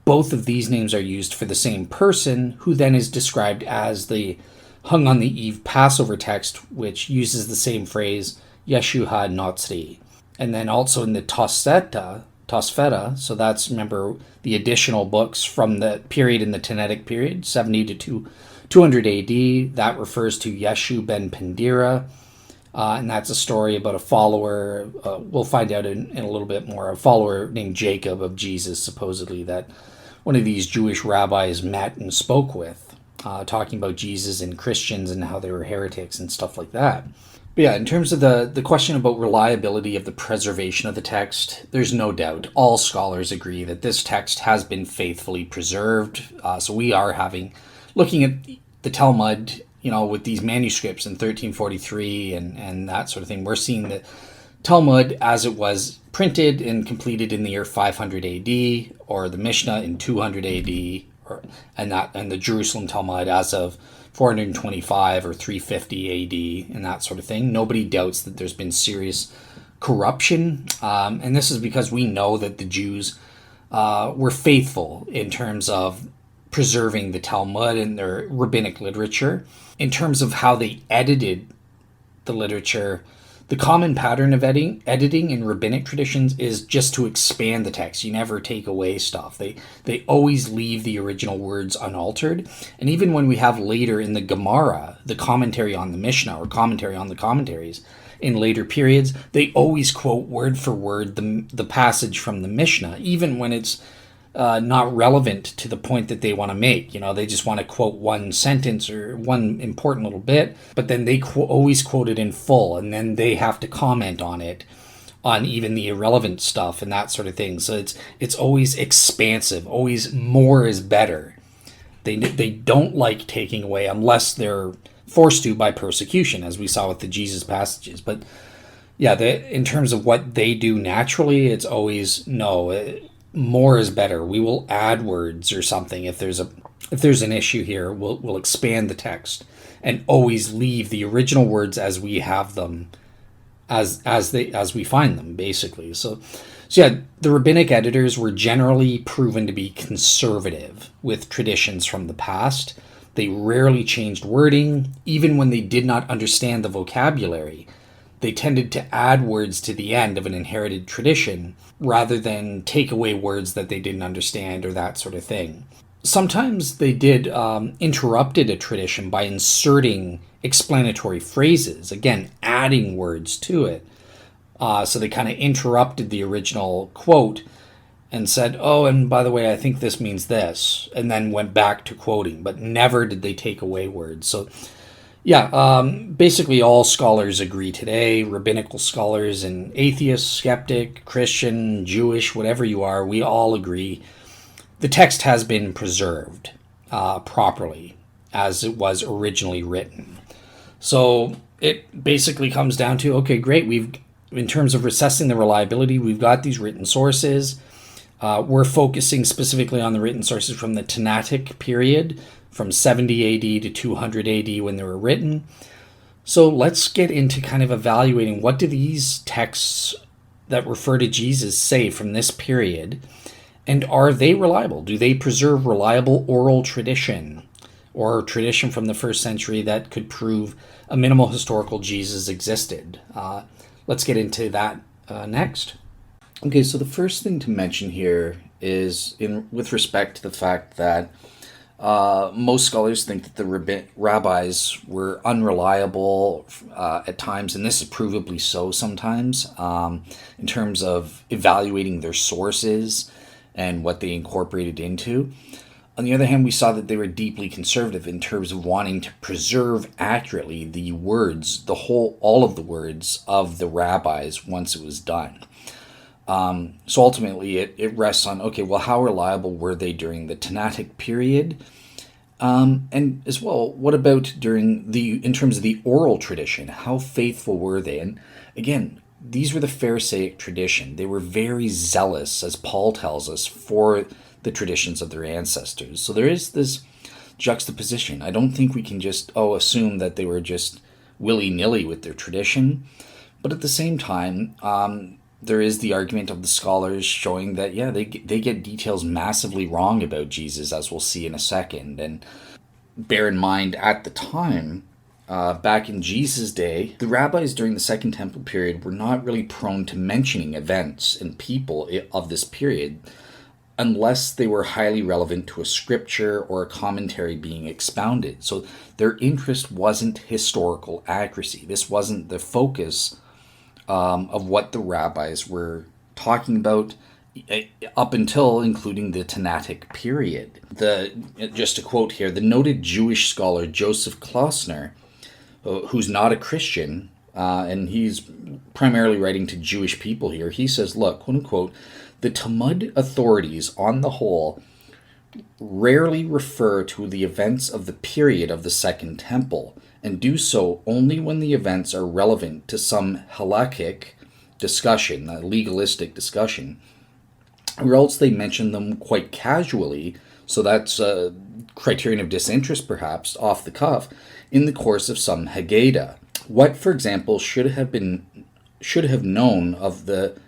both of these names are used for the same person, who then is described as the hung on the eve Passover text, which uses the same phrase, Yeshu ha-Natsri. And then also in the Tosefta, Tosefta. So that's, remember, the additional books from the period in the Tinnaik period, 70 to 200 AD. That refers to Yeshu ben Pandira. And that's a story about a follower, we'll find out in a little bit more, a follower named Jacob of Jesus, supposedly, that one of these Jewish rabbis met and spoke with, talking about Jesus and Christians and how they were heretics and stuff like that. But yeah, in terms of the question about reliability of the preservation of the text, there's no doubt. All scholars agree that this text has been faithfully preserved. So we are looking at the Talmud, with these manuscripts in 1343 and that sort of thing. We're seeing the Talmud as it was printed and completed in the year 500 AD, or the Mishnah in 200 AD, and the Jerusalem Talmud as of 425 or 350 AD, and that sort of thing. Nobody doubts that there's been serious corruption, and this is because we know that the Jews were faithful in terms of preserving the Talmud and their rabbinic literature. In terms of how they edited the literature, the common pattern of editing in rabbinic traditions is just to expand the text. You never take away stuff. They always leave the original words unaltered. And even when we have later in the Gemara, the commentary on the Mishnah or commentary on the commentaries in later periods, they always quote word for word the passage from the Mishnah, even when it's not relevant to the point that they want to make. They just want to quote one sentence or one important little bit, but then they always quote it in full, and then they have to comment on it, on even the irrelevant stuff and that sort of thing. So it's always expansive, always more is better. They don't like taking away unless they're forced to by persecution, as we saw with the Jesus passages. But yeah, in terms of what they do naturally, it's always no. More is better. We will add words or something if there's an issue here. We'll expand the text and always leave the original words as we have them, as we find them, basically. So yeah, the rabbinic editors were generally proven to be conservative with traditions from the past. They rarely changed wording, even when they did not understand the vocabulary. They tended to add words to the end of an inherited tradition rather than take away words that they didn't understand or that sort of thing. Sometimes they did interrupted a tradition by inserting explanatory phrases, again, adding words to it. So they kind of interrupted the original quote and said, oh, and by the way, I think this means this, and then went back to quoting, but never did they take away words. So yeah, basically all scholars agree today, rabbinical scholars and atheist, skeptic, Christian, Jewish, whatever you are, we all agree the text has been preserved properly as it was originally written. So it basically comes down to, okay, great, in terms of assessing the reliability, we've got these written sources. We're focusing specifically on the written sources from the Tinnaik period, from 70 AD to 200 AD when they were written. So let's get into kind of evaluating what do these texts that refer to Jesus say from this period, and are they reliable? Do they preserve reliable oral tradition or tradition from the first century that could prove a minimal historical Jesus existed? Let's get into that next. Okay, so the first thing to mention here is with respect to the fact that most scholars think that the rabbis were unreliable at times, and this is provably so sometimes, in terms of evaluating their sources and what they incorporated into. On the other hand, we saw that they were deeply conservative in terms of wanting to preserve accurately the words, all of the words of the rabbis once it was done. So ultimately, it rests on, okay, well, how reliable were they during the Tinnaik period? And as well, what about in terms of the oral tradition? How faithful were they? And again, these were the Pharisaic tradition. They were very zealous, as Paul tells us, for the traditions of their ancestors. So there is this juxtaposition. I don't think we can just, assume that they were just willy-nilly with their tradition. But at the same time, there is the argument of the scholars showing that, yeah, they get details massively wrong about Jesus, as we'll see in a second. And bear in mind, at the time, back in Jesus' day, the rabbis during the Second Temple period were not really prone to mentioning events and people of this period unless they were highly relevant to a scripture or a commentary being expounded. So their interest wasn't historical accuracy. This wasn't the focus of what the rabbis were talking about up until including the Tinnaik period. Just to quote here, the noted Jewish scholar Joseph Klausner, who's not a Christian, and he's primarily writing to Jewish people here, he says, look, quote unquote, the Talmud authorities on the whole rarely refer to the events of the period of the Second Temple, and do so only when the events are relevant to some halakhic discussion, a legalistic discussion, or else they mention them quite casually, so that's a criterion of disinterest perhaps, off the cuff, in the course of some Haggadah. What, for example, should we have known of the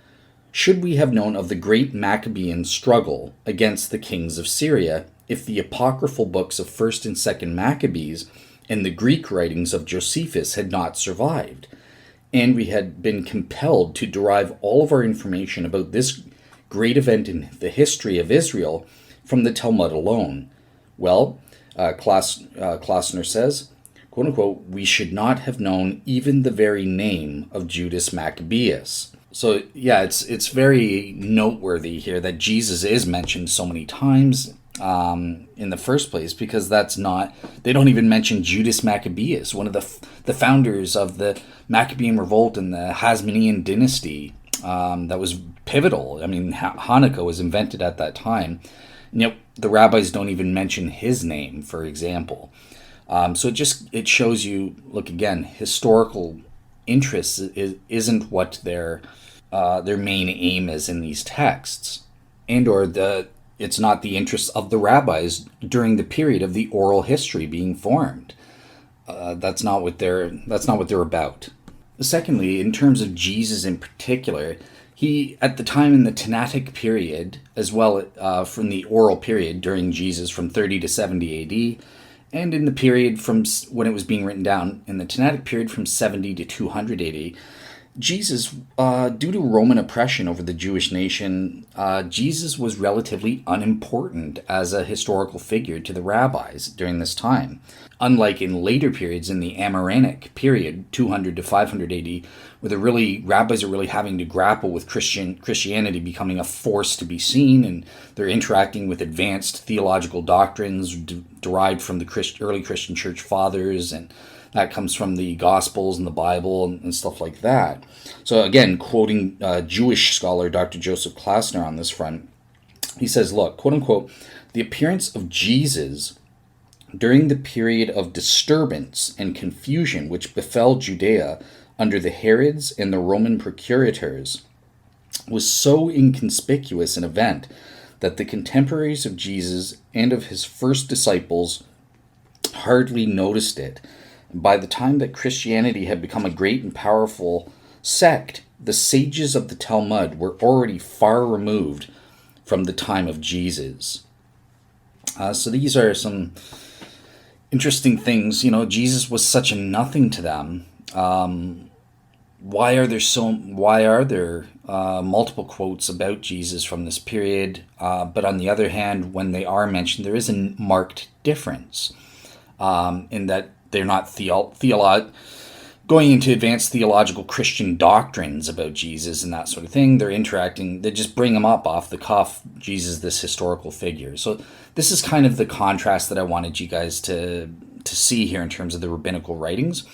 great Maccabean struggle against the kings of Syria if the apocryphal books of 1st and 2nd Maccabees and the Greek writings of Josephus had not survived, and we had been compelled to derive all of our information about this great event in the history of Israel from the Talmud alone? Well, Klausner says, quote unquote, we should not have known even the very name of Judas Maccabeus. So yeah, it's very noteworthy here that Jesus is mentioned so many times in the first place, because they don't even mention Judas Maccabeus, one of the founders of the Maccabean revolt in the Hasmonean dynasty, that was pivotal. I mean, Hanukkah was invented at that time. Yet the rabbis don't even mention his name, for example. So it shows you, look again, historical interest isn't what their main aim is in these texts, it's not the interests of the rabbis during the period of the oral history being formed. That's not what they're about. Secondly, in terms of Jesus in particular, he, at the time in the Tinnaik period, as well from the oral period during Jesus from 30 to 70 AD, and in the period from when it was being written down in the Tinnaik period from 70 to 200 AD, Jesus, due to Roman oppression over the Jewish nation, Jesus was relatively unimportant as a historical figure to the rabbis during this time. Unlike in later periods in the Amaranic period, 200 to 500 AD, where the rabbis are really having to grapple with Christianity becoming a force to be seen, and they're interacting with advanced theological doctrines derived from the early Christian church fathers, and that comes from the Gospels and the Bible and stuff like that. So again, quoting Jewish scholar Dr. Joseph Klausner on this front, he says, look, quote unquote, the appearance of Jesus during the period of disturbance and confusion which befell Judea under the Herods and the Roman procurators was so inconspicuous an event that the contemporaries of Jesus and of his first disciples hardly noticed it. By the time that Christianity had become a great and powerful sect, the sages of the Talmud were already far removed from the time of Jesus. So these are some interesting things. Jesus was such a nothing to them. Why are there multiple quotes about Jesus from this period? But on the other hand, when they are mentioned, there is a marked difference in that they're not going into advanced theological Christian doctrines about Jesus and that sort of thing. They're interacting, they just bring him up off the cuff, Jesus, this historical figure. So this is kind of the contrast that I wanted you guys to see here in terms of the rabbinical writings.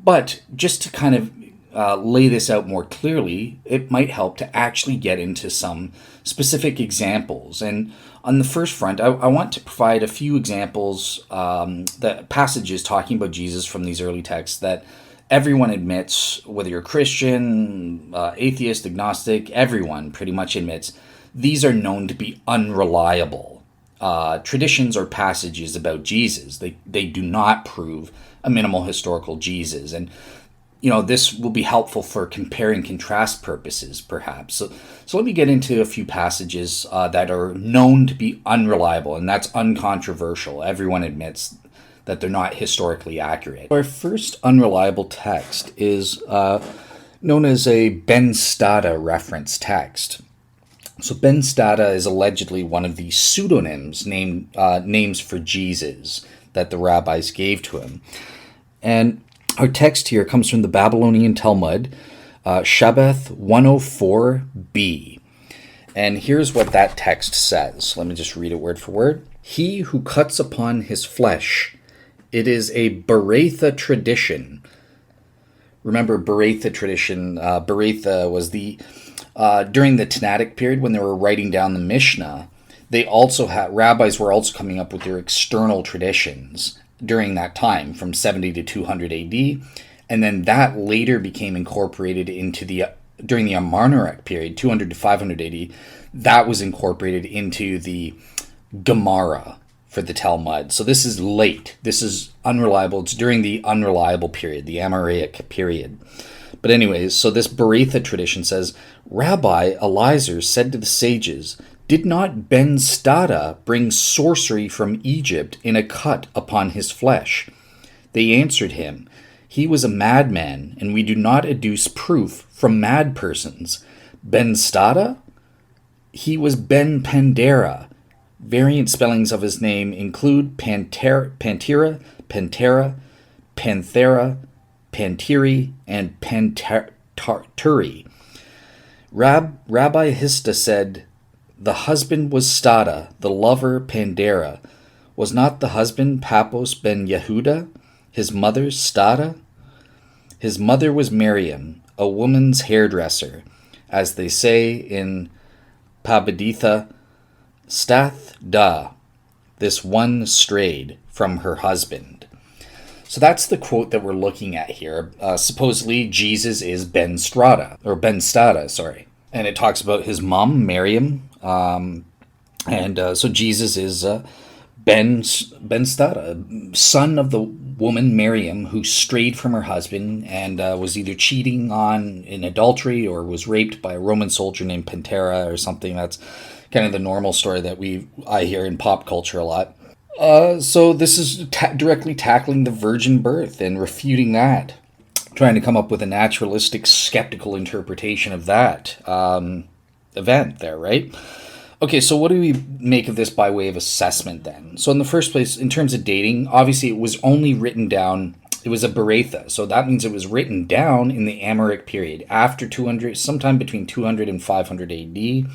But just to kind of lay this out more clearly, it might help to actually get into some specific examples. And on the first front, I want to provide a few examples, the passages talking about Jesus from these early texts that everyone admits, whether you're Christian, atheist, agnostic, everyone pretty much admits these are known to be unreliable traditions or passages about Jesus. They do not prove a minimal historical Jesus. And this will be helpful for compare and contrast purposes, perhaps. So let me get into a few passages that are known to be unreliable, and that's uncontroversial. Everyone admits that they're not historically accurate. Our first unreliable text is known as a Ben Stada reference text. So Ben Stada is allegedly one of the pseudonyms, names for Jesus that the rabbis gave to him. And our text here comes from the Babylonian Talmud, Shabbath 104b. And here's what that text says. Let me just read it word for word. He who cuts upon his flesh, it is a Beretha tradition. Remember Beretha tradition. Beretha was during the Tinnaik period when they were writing down the Mishnah. Rabbis were also coming up with their external traditions during that time from 70 to 200 AD. And then that later became incorporated into during the Amarnarek period, 200 to 500 AD. That was incorporated into the Gemara for the Talmud. So this is late. This is unreliable. It's during the unreliable period, the Amoraic period. But anyways, so this Beretha tradition says, Rabbi Eliezer said to the sages, did not Ben Stada bring sorcery from Egypt in a cut upon his flesh? They answered him, he was a madman, and we do not adduce proof from mad persons. Ben Stada? He was Ben Pandera. Variant spellings of his name include Pantera, Panthera, Pantiri, and Pantarturi. Rabbi Hista said, the husband was Stada, the lover Pandera. Was not the husband Paphos ben Yehuda, his mother Stada? His mother was Miriam, a woman's hairdresser, as they say in Pabaditha, Stath da, this one strayed from her husband. So that's the quote that we're looking at here. Supposedly Jesus is Ben Stada, sorry. And it talks about his mom, Miriam. So Jesus is Ben Stada, son of the woman Miriam, who strayed from her husband and was either cheating in adultery or was raped by a Roman soldier named Pantera or something. That's kind of the normal story that I hear in pop culture a lot. So this is directly tackling the virgin birth and refuting that, trying to come up with a naturalistic, skeptical interpretation of that event there, right? Okay, so what do we make of this by way of assessment then? So in the first place, in terms of dating, obviously it was only written down, it was a Beretha, so that means it was written down in the Amoraic period, after 200, sometime between 200 and 500 AD,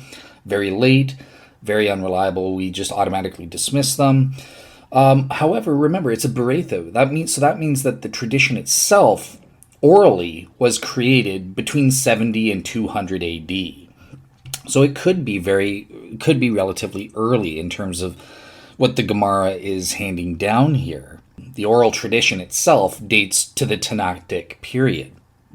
very late, very unreliable, we just automatically dismiss them. However, remember, it's a Beretha. That means that the tradition itself, orally, was created between 70 and 200 AD. So it could be relatively early in terms of what the Gemara is handing down here. The oral tradition itself dates to the Tinnaik period.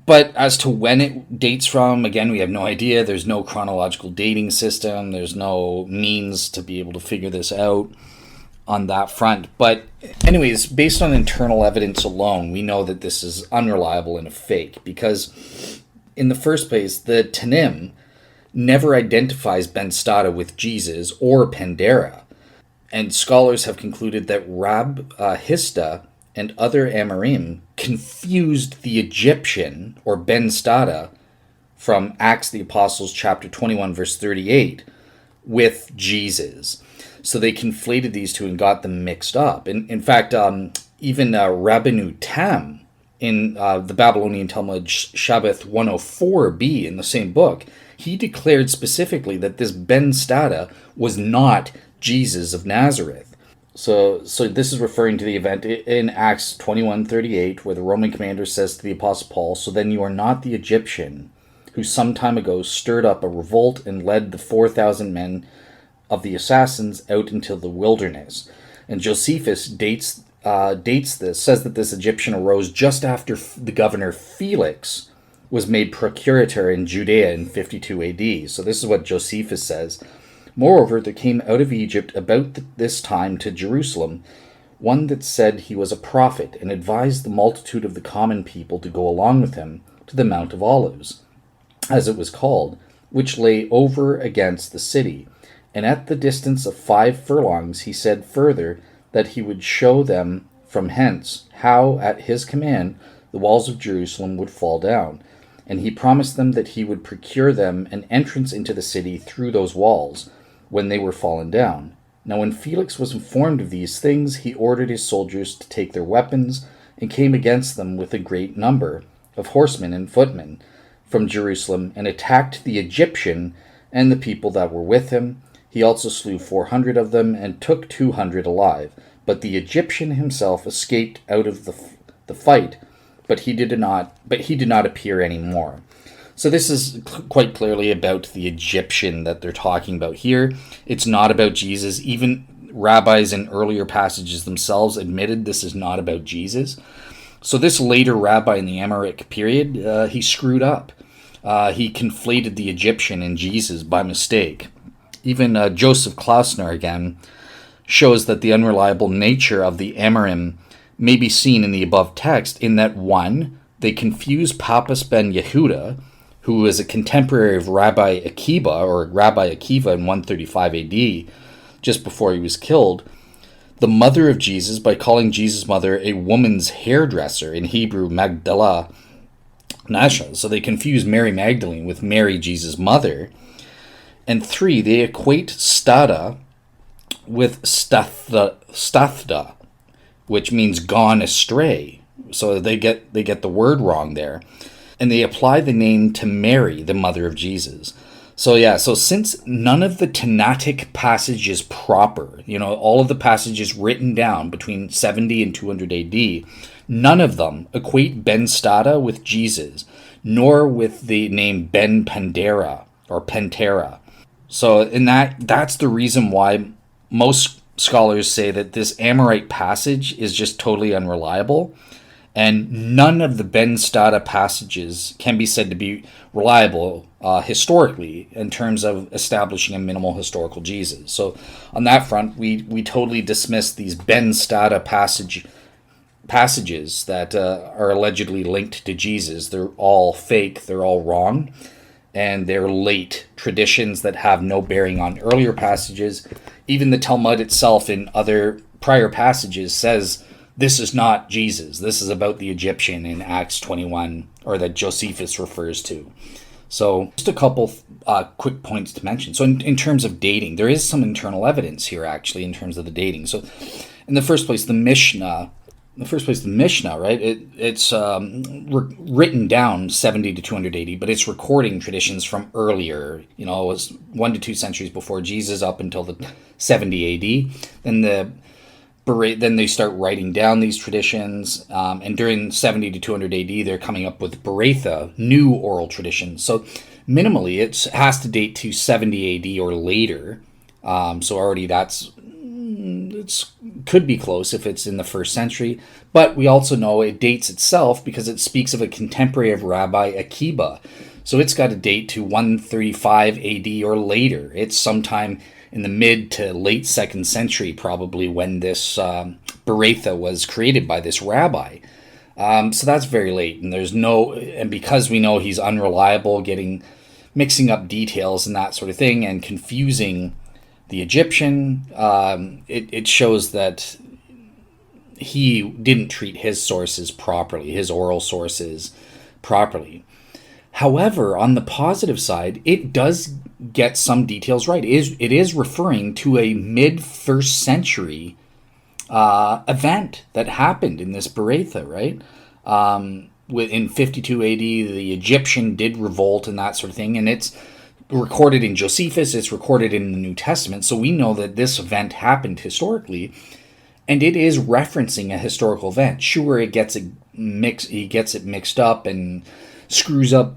But as to when it dates from, again, we have no idea. There's no chronological dating system. There's no means to be able to figure this out on that front. But anyways, based on internal evidence alone, we know that this is unreliable and a fake, because in the first place, the Tannim never identifies Ben Stada with Jesus or Pandera. And scholars have concluded that Hista and other Amorim confused the Egyptian, or Ben Stada, from Acts of the Apostles chapter 21, verse 38, with Jesus. So they conflated these two and got them mixed up. In fact, even Rabbeinu Tam in the Babylonian Talmud Shabbath 104b in the same book, he declared specifically that this Ben Stada was not Jesus of Nazareth. So this is referring to the event in Acts 21:38, where the Roman commander says to the Apostle Paul, "So then you are not the Egyptian who some time ago stirred up a revolt and led the 4,000 men of the assassins out into the wilderness." And Josephus dates this, says that this Egyptian arose just after the governor Felix was made procurator in Judea in 52 AD. So this is what Josephus says. "Moreover, there came out of Egypt about this time to Jerusalem one that said he was a prophet, and advised the multitude of the common people to go along with him to the Mount of Olives, as it was called, which lay over against the city. And at the distance of 5 furlongs he said further that he would show them from hence how, at his command, the walls of Jerusalem would fall down. And he promised them that he would procure them an entrance into the city through those walls when they were fallen down. Now when Felix was informed of these things, he ordered his soldiers to take their weapons, and came against them with a great number of horsemen and footmen from Jerusalem, and attacked the Egyptian and the people that were with him. He also slew 400 of them, and took 200 alive. But the Egyptian himself escaped out of the fight, but he did not appear any more. So this is quite clearly about the Egyptian that they're talking about here. It's not about Jesus. Even rabbis in earlier passages themselves admitted this is not about Jesus. So this later rabbi in the Amoraic period, he screwed up. He conflated the Egyptian and Jesus by mistake. Even Joseph Klausner, again, shows that the unreliable nature of the Amorim may be seen in the above text, in that, 1, they confuse Pappus ben Yehuda, who was a contemporary of Rabbi Akiba, or Rabbi Akiva in 135 AD, just before he was killed, the mother of Jesus, by calling Jesus' mother a woman's hairdresser, in Hebrew, Magdala Nasha. So they confuse Mary Magdalene with Mary, Jesus' mother. And 3, they equate stada with stathda, which means gone astray. So they get the word wrong there. And they apply the name to Mary, the mother of Jesus. So since none of the Tinnaik passage is proper, all of the passages written down between 70 and 200 AD, none of them equate Ben Stada with Jesus, nor with the name Ben Pandera or Pentera. So that's the reason why most scholars say that this Amorite passage is just totally unreliable. And none of the Ben Stada passages can be said to be reliable historically in terms of establishing a minimal historical Jesus. So on that front, we totally dismiss these Ben Stada passages that are allegedly linked to Jesus. They're all fake, they're all wrong, and they're late traditions that have no bearing on earlier passages. Even the Talmud itself in other prior passages says, this is not Jesus. This is about the Egyptian in Acts 21, or that Josephus refers to. So just a couple quick points to mention. So in terms of dating, there is some internal evidence here, actually, in terms of the dating. So in the first place, the Mishnah, right? It's written down 70 to 200 AD, but it's recording traditions from earlier. It was 1 to 2 centuries before Jesus, up until the 70 AD. Then they start writing down these traditions, and during 70 to 200 AD, they're coming up with Beretha, new oral traditions. So minimally, it has to date to 70 AD or later. So already could be close if it's in the 1st century. But we also know it dates itself because it speaks of a contemporary of Rabbi Akiba. So it's got a date to 135 AD or later. It's sometime in the mid to late 2nd century, probably, when this Beretha was created by this rabbi. So that's very late, and because we know he's unreliable, mixing up details and that sort of thing, and confusing the Egyptian, it shows that he didn't treat his sources properly, his oral sources properly. However, on the positive side, it does get some details right. It is referring to a mid-1st century event that happened in this Beretha, right? In 52 AD, the Egyptian did revolt and that sort of thing, and it's recorded in Josephus, it's recorded in the New Testament, so we know that this event happened historically, and it is referencing a historical event. Sure, he gets it mixed up and screws up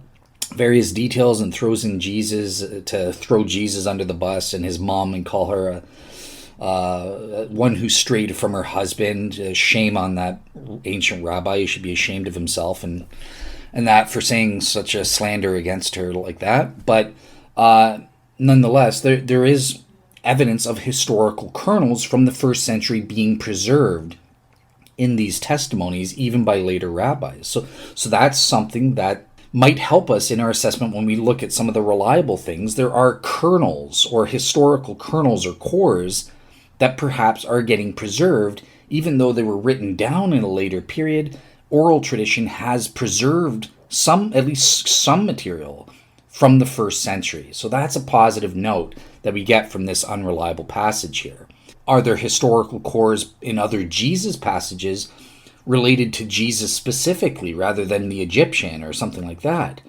various details and throws in Jesus to throw Jesus under the bus and his mom and call her one who strayed from her husband. Shame on that ancient rabbi. He should be ashamed of himself and that for saying such a slander against her like that. But nonetheless, there is evidence of historical kernels from the 1st century being preserved in these testimonies, even by later rabbis. So that's something that might help us in our assessment when we look at some of the reliable things. There are kernels or historical kernels or cores that perhaps are getting preserved even though they were written down in a later period, oral tradition has preserved at least some material from the first century. So that's a positive note that we get from this unreliable passage here. Are there historical cores in other Jesus passages related to Jesus specifically rather than the Egyptian or something like that?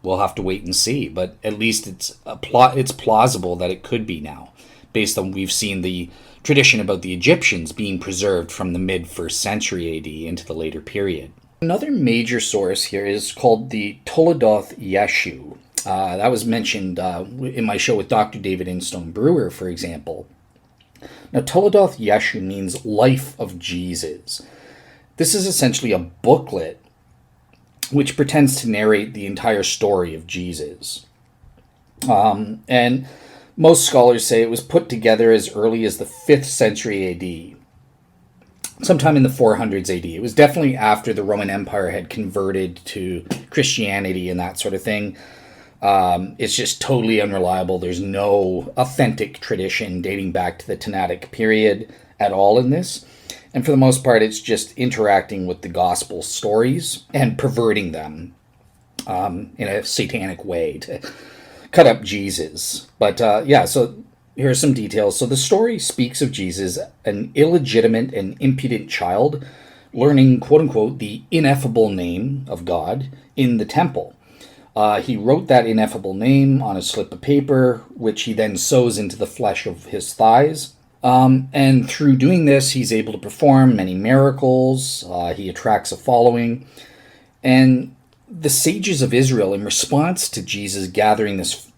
We'll have to wait and see, but at least it's plausible that it could be now, based on we've seen the tradition about the Egyptians being preserved from the mid-1st century AD into the later period. Another major source here is called the Toledoth Yeshu. That was mentioned in my show with Dr. David Instone Brewer, for example. Now, Toledoth Yeshu means life of Jesus. This is essentially a booklet which pretends to narrate the entire story of Jesus. And most scholars say it was put together as early as the 5th century AD, sometime in the 400s AD. It was definitely after the Roman Empire had converted to Christianity and that sort of thing. It's just totally unreliable. There's no authentic tradition dating back to the Tinnaik period at all in this. And for the most part, it's just interacting with the gospel stories and perverting them in a satanic way to cut up Jesus. But so here are some details. So the story speaks of Jesus, an illegitimate and impudent child, learning, quote-unquote, the ineffable name of God in the temple. He wrote that ineffable name on a slip of paper, which he then sews into the flesh of his thighs. And through doing this, he's able to perform many miracles. He attracts a following. And the sages of Israel, in response to Jesus gathering this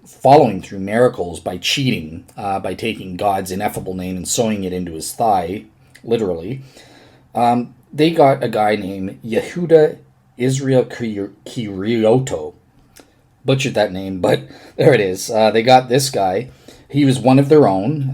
following through miracles by cheating, by taking God's ineffable name and sewing it into his thigh, literally, they got a guy named Yehuda Israel Kirioto. Butchered that name, but there it is. They got this guy. He was one of their own,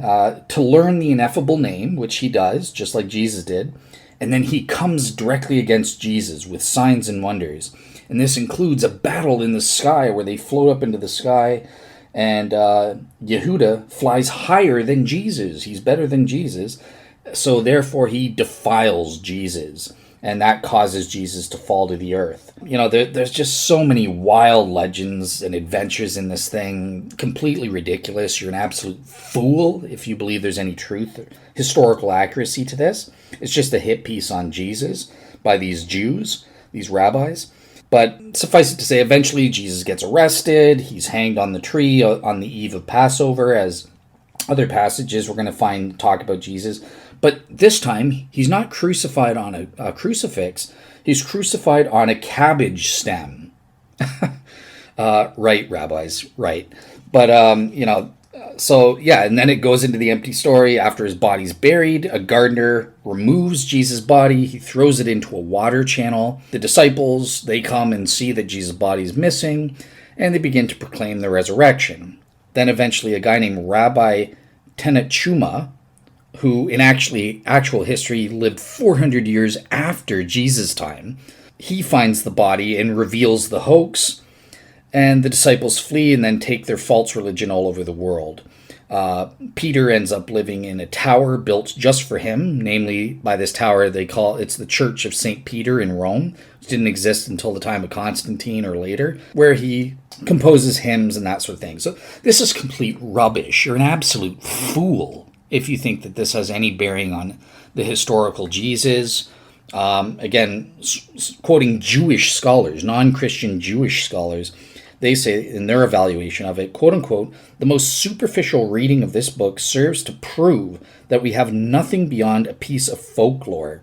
to learn the ineffable name, which he does, just like Jesus did. And then he comes directly against Jesus with signs and wonders. And this includes a battle in the sky where they float up into the sky. And Yehuda flies higher than Jesus. He's better than Jesus. So therefore he defiles Jesus. And that causes Jesus to fall to the earth. You know, there's just so many wild legends and adventures in this thing. Completely ridiculous. You're an absolute fool if you believe there's any truth or historical accuracy to this. It's just a hit piece on Jesus by these Jews, these rabbis. But suffice it to say, eventually Jesus gets arrested. He's hanged on the tree on the eve of Passover, as other passages we're going to find talk about Jesus. But this time, he's not crucified on a crucifix. He's crucified on a cabbage stem. Right, rabbis, right. But, and then it goes into the empty story. After his body's buried, a gardener removes Jesus' body. He throws it into a water channel. The disciples, they come and see that Jesus' body is missing, and they begin to proclaim the resurrection. Then eventually a guy named Rabbi Tinnaik, who in actual history lived 400 years after Jesus' time, he finds the body and reveals the hoax, and the disciples flee and then take their false religion all over the world. Peter ends up living in a tower built just for him, namely by this tower it's the Church of St. Peter in Rome, which didn't exist until the time of Constantine or later, where he composes hymns and that sort of thing. So this is complete rubbish. You're an absolute fool if you think that this has any bearing on the historical Jesus. Again, quoting Jewish scholars, non-Christian Jewish scholars, they say in their evaluation of it, quote unquote, the most superficial reading of this book serves to prove that we have nothing beyond a piece of folklore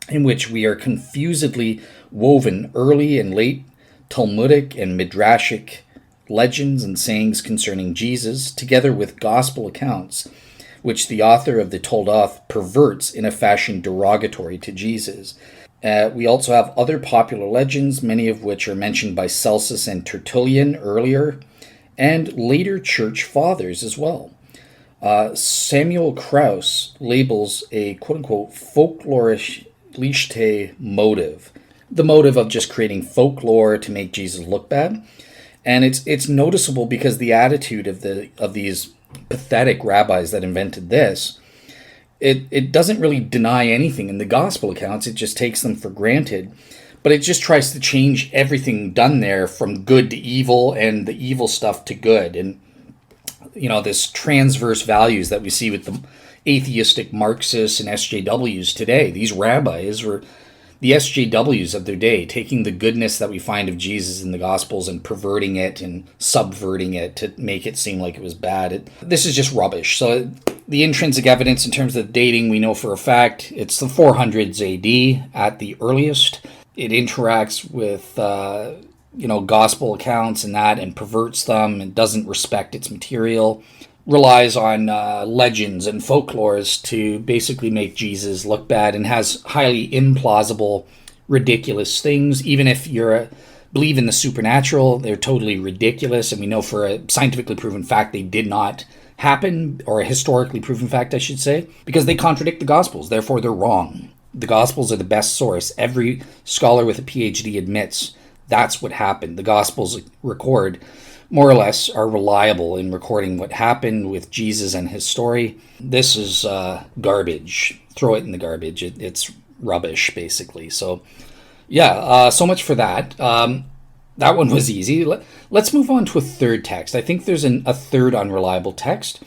in which we are confusedly woven early and late Talmudic and Midrashic legends and sayings concerning Jesus, together with gospel accounts, which the author of the Toledoth perverts in a fashion derogatory to Jesus. We also have other popular legends, many of which are mentioned by Celsus and Tertullian earlier, and later church fathers as well. Samuel Krauss labels a quote-unquote folklorish motive, the motive of just creating folklore to make Jesus look bad. And it's noticeable because the attitude of these pathetic rabbis that invented this It doesn't really deny anything in the gospel accounts. It just takes them for granted. But it just tries to change everything done there from good to evil and the evil stuff to good. And, this transverse values that we see with the atheistic Marxists and SJWs today. These rabbis were the SJWs of their day, taking the goodness that we find of Jesus in the Gospels and perverting it and subverting it to make it seem like it was bad. This is just rubbish. So the intrinsic evidence in terms of dating, we know for a fact it's the 400s AD at the earliest. It interacts with, gospel accounts and that and perverts them and doesn't respect its material. Relies on legends and folklores to basically make Jesus look bad and has highly implausible, ridiculous things. Even if you believe in the supernatural, they're totally ridiculous. And we know for a scientifically proven fact they did not happen, or a historically proven fact, I should say, because they contradict the Gospels. Therefore, they're wrong. The Gospels are the best source. Every scholar with a PhD admits that's what happened. The Gospels record more or less are reliable in recording what happened with Jesus and his story. This is garbage. Throw it in the garbage. It's rubbish, basically. So, so much for that. That one was easy. Let's move on to a third text. I think there's a third unreliable text,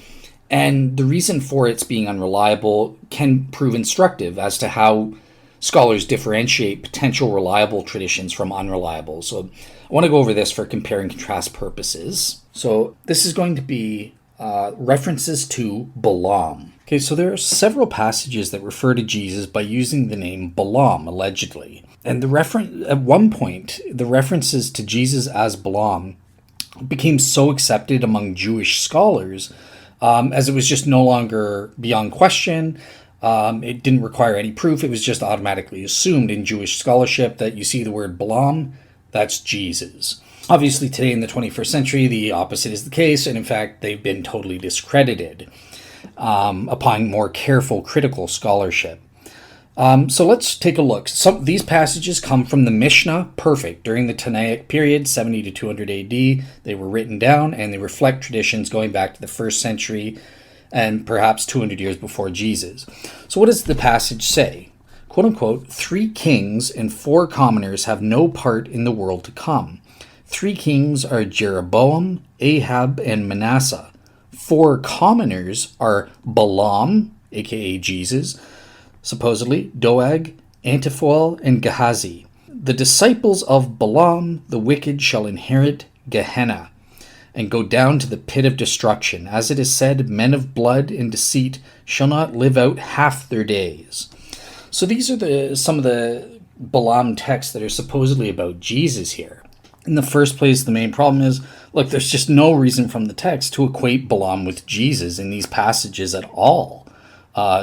and the reason for its being unreliable can prove instructive as to how scholars differentiate potential reliable traditions from unreliable. So I want to go over this for compare and contrast purposes. So this is going to be references to Balaam. Okay, so there are several passages that refer to Jesus by using the name Balaam, allegedly. And at one point, the references to Jesus as Balaam became so accepted among Jewish scholars as it was just no longer beyond question. It didn't require any proof. It was just automatically assumed in Jewish scholarship that you see the word Balaam, that's Jesus. Obviously, today in the 21st century, the opposite is the case, and in fact, they've been totally discredited upon more careful critical scholarship. So let's take a look. These passages come from the Mishnah, perfect, during the Tinnaik Period, 70 to 200 AD. They were written down, and they reflect traditions going back to the 1st century and perhaps 200 years before Jesus. So what does the passage say? Quote unquote, 3 kings and 4 commoners have no part in the world to come. 3 kings are Jeroboam, Ahab, and Manasseh. 4 commoners are Balaam, aka Jesus, supposedly Doeg, Antiphoel, and Gehazi. The disciples of Balaam, the wicked, shall inherit Gehenna and go down to the pit of destruction. As it is said, men of blood and deceit shall not live out half their days. So these are some of the Balaam texts that are supposedly about Jesus here. In the first place, the main problem is, look, there's just no reason from the text to equate Balaam with Jesus in these passages at all,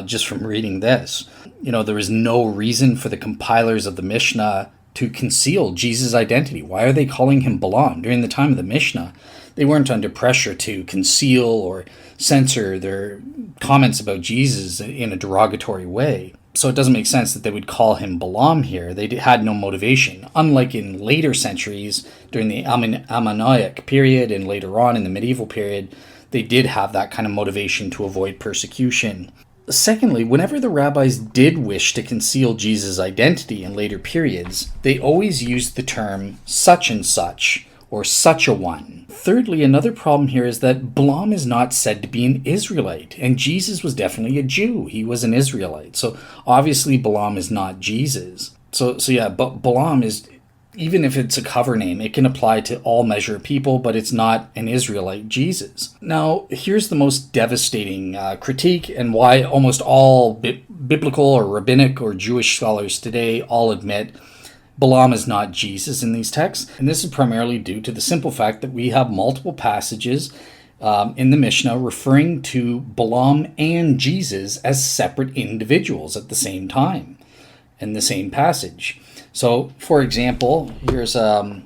just from reading this. There is no reason for the compilers of the Mishnah to conceal Jesus' identity. Why are they calling him Balaam? During the time of the Mishnah, they weren't under pressure to conceal or censor their comments about Jesus in a derogatory way. So it doesn't make sense that they would call him Balaam here. They had no motivation. Unlike in later centuries, during the Ammonitic period and later on in the medieval period, they did have that kind of motivation to avoid persecution. Secondly, whenever the rabbis did wish to conceal Jesus' identity in later periods, they always used the term such and such, or such a one. Thirdly, another problem here is that Balaam is not said to be an Israelite, and Jesus was definitely a Jew. He was an Israelite. So obviously Balaam is not Jesus. But Balaam is, even if it's a cover name, it can apply to all measure of people, but it's not an Israelite Jesus. Now, here's the most devastating critique, and why almost all biblical or rabbinic or Jewish scholars today all admit Balaam is not Jesus in these texts, and this is primarily due to the simple fact that we have multiple passages in the Mishnah referring to Balaam and Jesus as separate individuals at the same time in the same passage. So, for example, here's a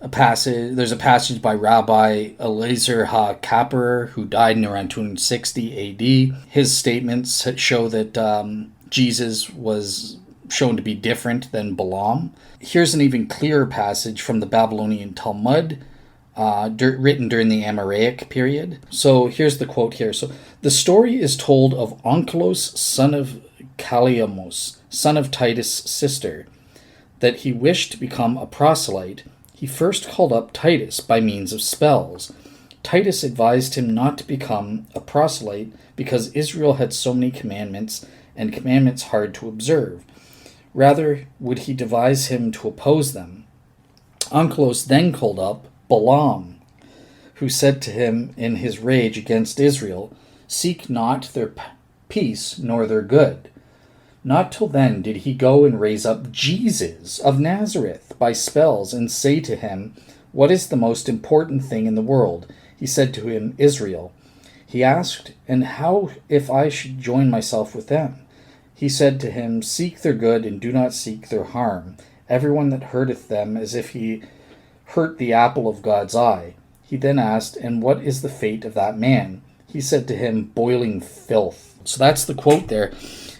passage. There's a passage by Rabbi Eliezer HaKapper, who died in around 260 A.D. His statements show that Jesus was shown to be different than Balaam. Here's an even clearer passage from the Babylonian Talmud, written during the Amoraic period. So here's the quote here. So the story is told of Onkelos, son of Calliamos, son of Titus' sister, that he wished to become a proselyte. He first called up Titus by means of spells. Titus advised him not to become a proselyte because Israel had so many commandments, and commandments hard to observe. Rather, would he devise him to oppose them. Onkelos then called up Balaam, who said to him in his rage against Israel, "Seek not their peace nor their good." Not till then did he go and raise up Jesus of Nazareth by spells and say to him, "What is the most important thing in the world?" He said to him, "Israel." He asked, "And how if I should join myself with them?" He said to him, "Seek their good and do not seek their harm. Everyone that hurteth them as if he hurt the apple of God's eye." He then asked, "And what is the fate of that man?" He said to him, "Boiling filth." So that's the quote there.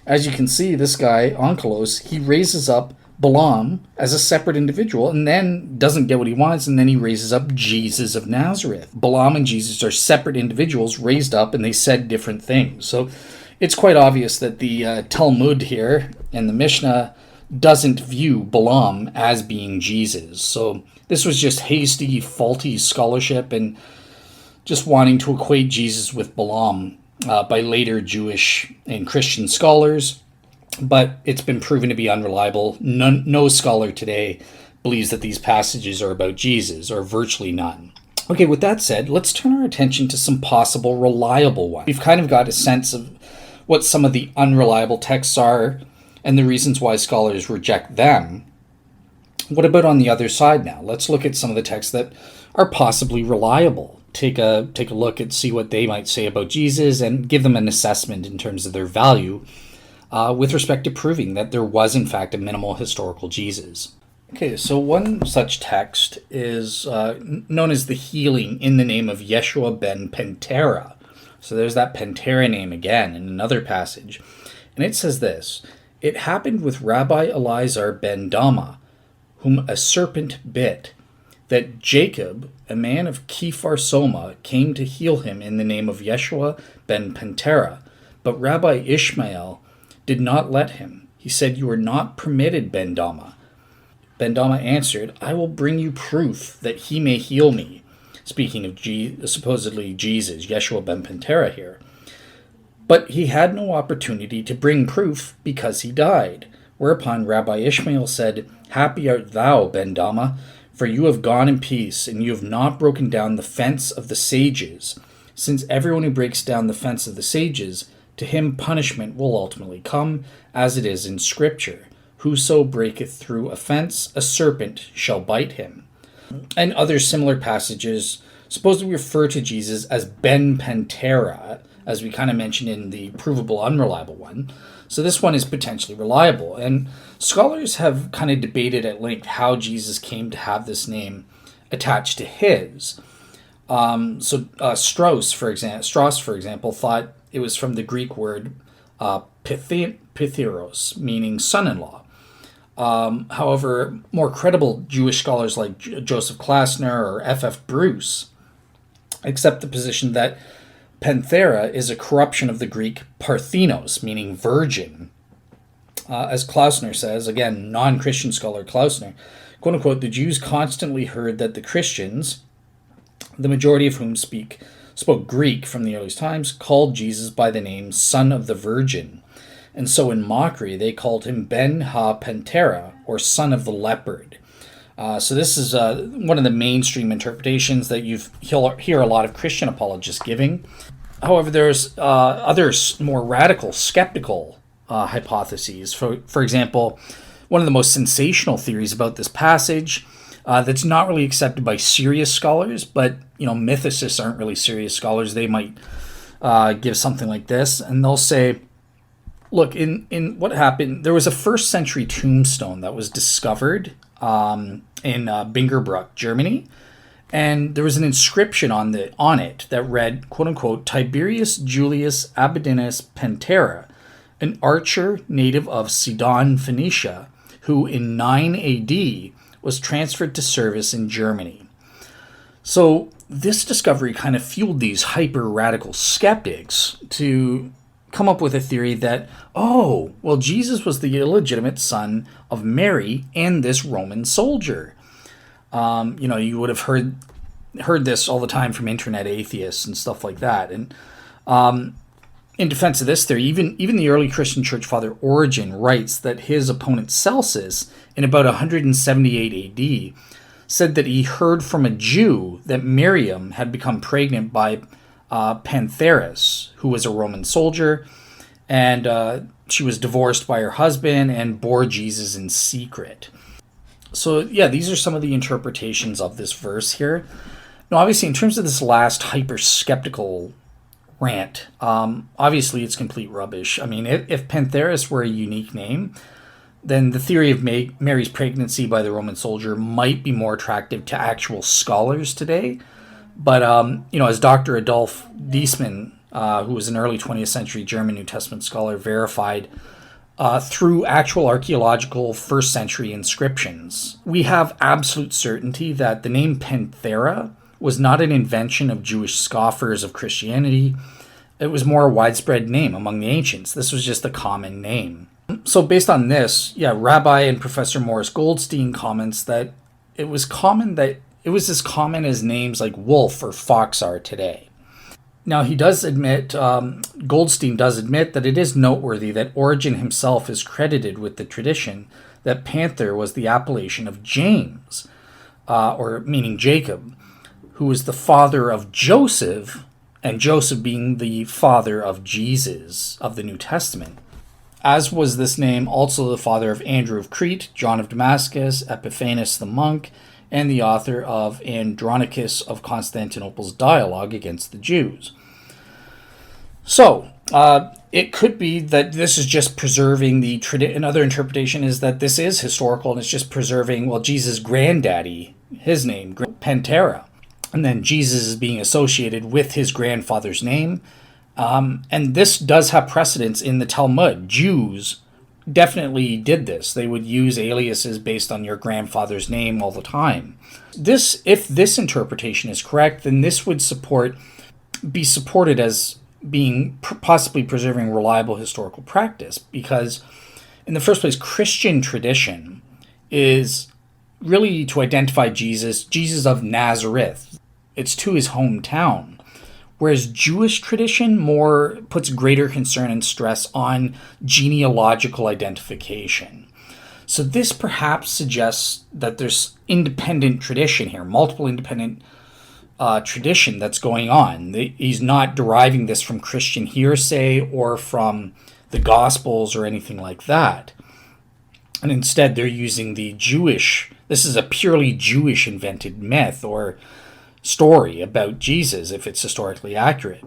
As you can see, this guy, Onkelos, he raises up Balaam as a separate individual and then doesn't get what he wants, and then he raises up Jesus of Nazareth. Balaam and Jesus are separate individuals raised up, and they said different things. So it's quite obvious that the Talmud here and the Mishnah doesn't view Balaam as being Jesus. So this was just hasty, faulty scholarship and just wanting to equate Jesus with Balaam by later Jewish and Christian scholars, but it's been proven to be unreliable. No scholar today believes that these passages are about Jesus, or virtually none. Okay, with that said, let's turn our attention to some possible reliable ones. We've kind of got a sense of what some of the unreliable texts are and the reasons why scholars reject them. What about on the other side now? Let's look at some of the texts that are possibly reliable. Take a look and see what they might say about Jesus and give them an assessment in terms of their value with respect to proving that there was in fact a minimal historical Jesus. Okay, so one such text is known as the healing in the name of Yeshua ben Pentera. So there's that Pentera name again in another passage. And it says this: "It happened with Rabbi Eliezer ben Dama, whom a serpent bit, that Jacob, a man of Kephar Soma, came to heal him in the name of Yeshua ben Pentera. But Rabbi Ishmael did not let him. He said, 'You are not permitted, Ben Dama.' Ben Dama answered, 'I will bring you proof that he may heal me.'" Speaking of supposedly Jesus, Yeshua ben Pentera here. "But he had no opportunity to bring proof because he died. Whereupon Rabbi Ishmael said, 'Happy art thou, Ben Dama, for you have gone in peace, and you have not broken down the fence of the sages. Since everyone who breaks down the fence of the sages, to him punishment will ultimately come, as it is in Scripture. Whoso breaketh through a fence, a serpent shall bite him.'" And other similar passages supposedly refer to Jesus as Ben Pentera, as we kind of mentioned in the provable unreliable one. So this one is potentially reliable. And scholars have kind of debated at length how Jesus came to have this name attached to his. Strauss, for example, thought it was from the Greek word pitheros, meaning son-in-law. However, more credible Jewish scholars like Joseph Klasner or F.F. Bruce accept the position that Panthera is a corruption of the Greek parthenos, meaning virgin. As Klausner says, again, non-Christian scholar Klausner, quote unquote, "The Jews constantly heard that the Christians, the majority of whom spoke Greek from the earliest times, called Jesus by the name Son of the Virgin. And so in mockery, they called him Ben Ha-Pentera, or Son of the Leopard." So this is one of the mainstream interpretations that you hear a lot of Christian apologists giving. However, there's other more radical, skeptical hypotheses. For example, one of the most sensational theories about this passage that's not really accepted by serious scholars, but mythicists aren't really serious scholars. They might give something like this, and they'll say, look, in what happened, there was a first century tombstone that was discovered in Bingerbruck, Germany, and there was an inscription on it that read, quote unquote, "Tiberius Julius Abidinus Pentera, an archer native of Sidon, Phoenicia, who in 9 AD was transferred to service in Germany." So this discovery kind of fueled these hyper-radical skeptics to come up with a theory that, oh, well, Jesus was the illegitimate son of Mary and this Roman soldier. You would have heard this all the time from internet atheists and stuff like that. And in defense of this theory, even the early Christian church father Origen writes that his opponent Celsus, in about 178 AD, said that he heard from a Jew that Miriam had become pregnant by Pantheris, who was a Roman soldier, and she was divorced by her husband and bore Jesus in secret. So yeah, these are some of the interpretations of this verse here. Now, obviously, in terms of this last hyper-skeptical rant, obviously it's complete rubbish. I mean, if Pantheris were a unique name, then the theory of Mary's pregnancy by the Roman soldier might be more attractive to actual scholars today. But, as Dr. Adolf Diesmann, who was an early 20th century German New Testament scholar, verified through actual archaeological first century inscriptions, we have absolute certainty that the name Panthera was not an invention of Jewish scoffers of Christianity. It was more a widespread name among the ancients. This was just a common name. So based on this, Rabbi and Professor Morris Goldstein comments that it was as common as names like wolf or fox are today. Now, he does admit, Goldstein does admit that it is noteworthy that Origen himself is credited with the tradition that panther was the appellation of James, or meaning Jacob, who was the father of Joseph, and Joseph being the father of Jesus of the New Testament. As was this name also the father of Andrew of Crete, John of Damascus, Epiphanes the monk, and the author of Andronicus of Constantinople's dialogue against the Jews. So, it could be that this is just preserving the tradition. Another interpretation is that this is historical and it's just preserving, Jesus' granddaddy, his name, Pantera. And then Jesus is being associated with his grandfather's name. And this does have precedence in the Talmud. Jews definitely did this. They would use aliases based on your grandfather's name all the time. If this interpretation is correct, then this would be supported as being possibly preserving reliable historical practice, because in the first place, Christian tradition is really to identify Jesus of Nazareth. It's to his hometown. Whereas Jewish tradition more puts greater concern and stress on genealogical identification. So this perhaps suggests that there's independent tradition here, multiple independent tradition that's going on. He's not deriving this from Christian hearsay or from the Gospels or anything like that. And instead they're using this is a purely Jewish invented myth or story about Jesus, if it's historically accurate.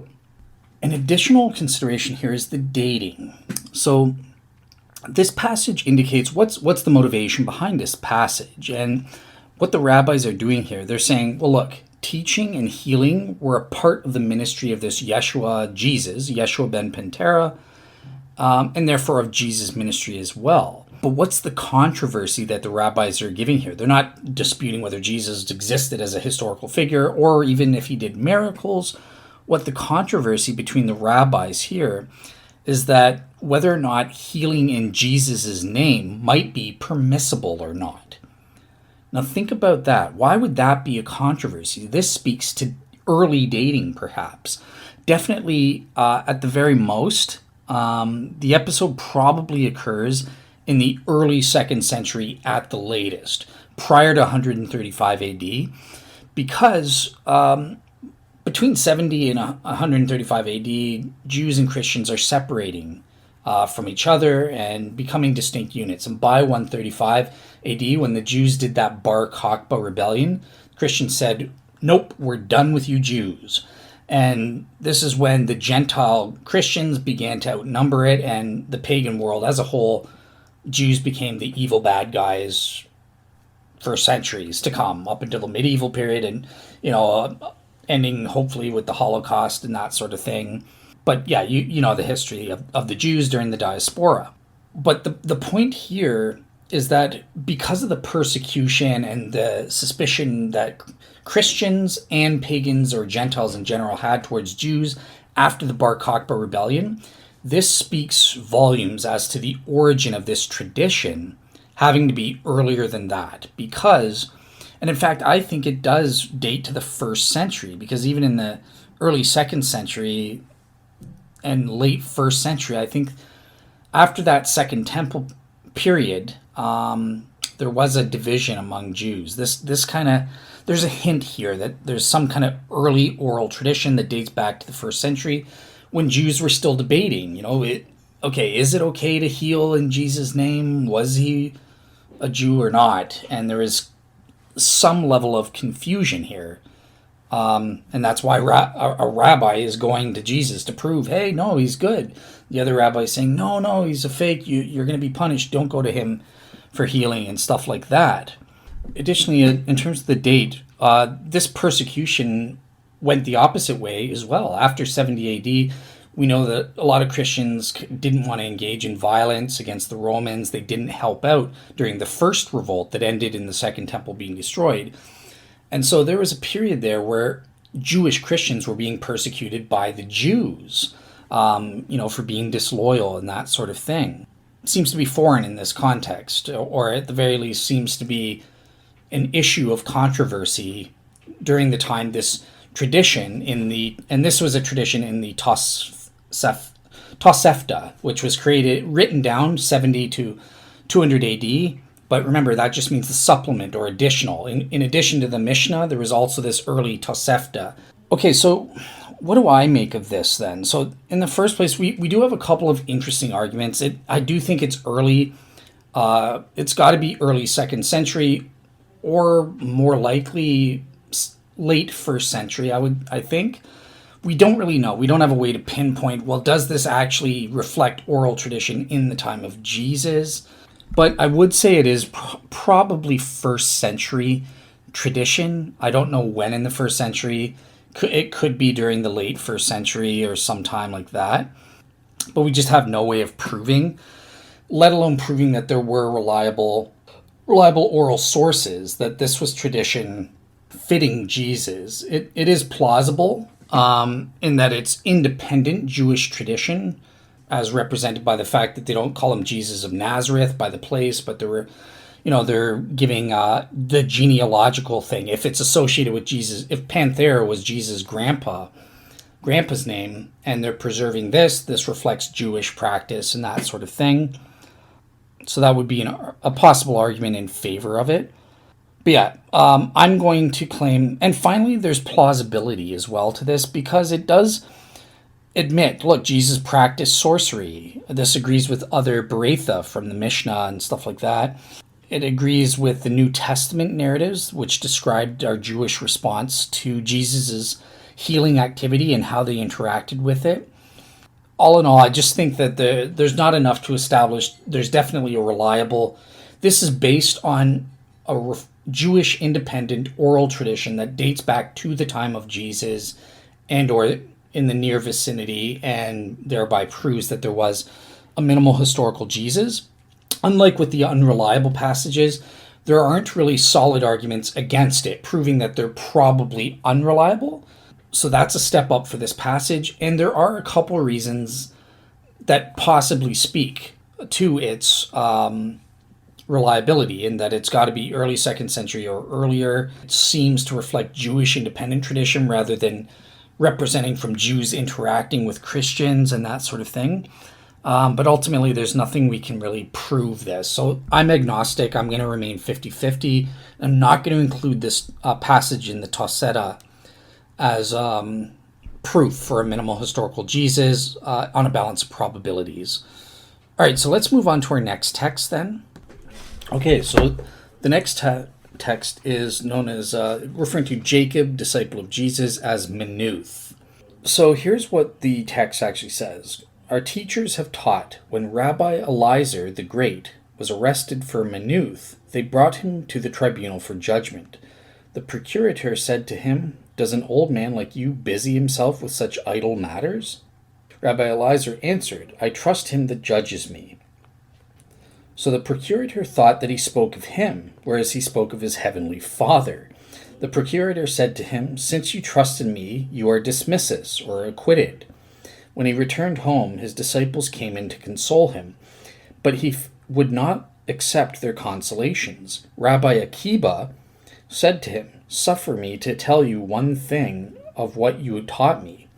An additional consideration here is the dating. So this passage indicates what's the motivation behind this passage. And what the rabbis are doing here, they're saying, well, look, teaching and healing were a part of the ministry of this Yeshua ben Pantera, and therefore of Jesus' ministry as well. But what's the controversy that the rabbis are giving here? They're not disputing whether Jesus existed as a historical figure or even if he did miracles. What the controversy between the rabbis here is that whether or not healing in Jesus' name might be permissible or not. Now think about that. Why would that be a controversy? This speaks to early dating, perhaps. Definitely, at the very most, the episode probably occurs in the early 2nd century at the latest, prior to 135 AD, because between 70 and 135 AD, Jews and Christians are separating from each other and becoming distinct units. And by 135 AD, when the Jews did that Bar Kokhba rebellion, Christians said, nope, we're done with you Jews. And this is when the Gentile Christians began to outnumber it, and the pagan world as a whole, Jews became the evil bad guys for centuries to come, up until the medieval period, and ending hopefully with the Holocaust and that sort of thing. But you know the history of the Jews during the diaspora. But the point here is that because of the persecution and the suspicion that Christians and pagans or Gentiles in general had towards Jews after the Bar Kokhba rebellion, this speaks volumes as to the origin of this tradition having to be earlier than that. Because, and in fact, I think it does date to the 1st century, because even in the early 2nd century and late 1st century, I think after that Second Temple period, there was a division among Jews. This kind of, there's a hint here that there's some kind of early oral tradition that dates back to the 1st century when Jews were still debating, is it okay to heal in Jesus' name? Was he a Jew or not? And there is some level of confusion here. And that's why a rabbi is going to Jesus to prove, hey, no, he's good. The other rabbi is saying, no, he's a fake. You're going to be punished. Don't go to him for healing and stuff like that. Additionally, in terms of the date, this persecution went the opposite way as well. After 70 AD, we know that a lot of Christians didn't want to engage in violence against the Romans. They didn't help out during the first revolt that ended in the Second Temple being destroyed. And so there was a period there where Jewish Christians were being persecuted by the Jews, for being disloyal and that sort of thing. It seems to be foreign in this context, or at the very least seems to be an issue of controversy during the time this tradition and this was a tradition in the Tosefta, which was written down 70 to 200 AD. But remember, that just means the supplement or additional. In addition to the Mishnah, there was also this early Tosefta. Okay, so what do I make of this then? So in the first place, we do have a couple of interesting arguments. I do think it's early. It's got to be early 2nd century or more likely late 1st century, I think. We don't really know. We don't have a way to pinpoint, well, does this actually reflect oral tradition in the time of Jesus? But I would say it is probably 1st century tradition. I don't know when in the 1st century. It could be during the late 1st century or sometime like that. But we just have no way of proving, let alone proving that there were reliable oral sources, that this was tradition fitting Jesus. It is plausible in that it's independent Jewish tradition, as represented by the fact that they don't call him Jesus of Nazareth by the place, but they're giving the genealogical thing. If it's associated with Jesus, if Panthera was Jesus' grandpa's name, and they're preserving this reflects Jewish practice and that sort of thing. So that would be a possible argument in favor of it. But yeah, I'm going to claim, and finally there's plausibility as well to this, because it does admit, look, Jesus practiced sorcery. This agrees with other Beretha from the Mishnah and stuff like that. It agrees with the New Testament narratives, which described our Jewish response to Jesus's healing activity and how they interacted with it. All in all, I just think that there's not enough to establish. There's definitely a reliable. This is based on a Jewish independent oral tradition that dates back to the time of Jesus and or in the near vicinity, and thereby proves that there was a minimal historical Jesus. Unlike with the unreliable passages, there aren't really solid arguments against it, proving that they're probably unreliable. So that's a step up for this passage, and there are a couple of reasons that possibly speak to its reliability, in that it's got to be early 2nd century or earlier. It seems to reflect Jewish independent tradition rather than representing from Jews interacting with Christians and that sort of thing. But ultimately, there's nothing we can really prove this. So I'm agnostic. I'm going to remain 50-50. I'm not going to include this passage in the Tosefta as proof for a minimal historical Jesus on a balance of probabilities. All right, so let's move on to our next text then. Okay, so the next text is known as, referring to Jacob, disciple of Jesus, as Manuth. So here's what the text actually says. Our teachers have taught, when Rabbi Eliezer the Great was arrested for Manuth, they brought him to the tribunal for judgment. The procurator said to him, "Does an old man like you busy himself with such idle matters?" Rabbi Eliezer answered, "I trust him that judges me." So the procurator thought that he spoke of him, whereas he spoke of his heavenly Father. The procurator said to him, "Since you trust in me, you are dismissus, or acquitted." When he returned home, his disciples came in to console him, but he would not accept their consolations. Rabbi Akiba said to him, "Suffer me to tell you one thing of what you taught me."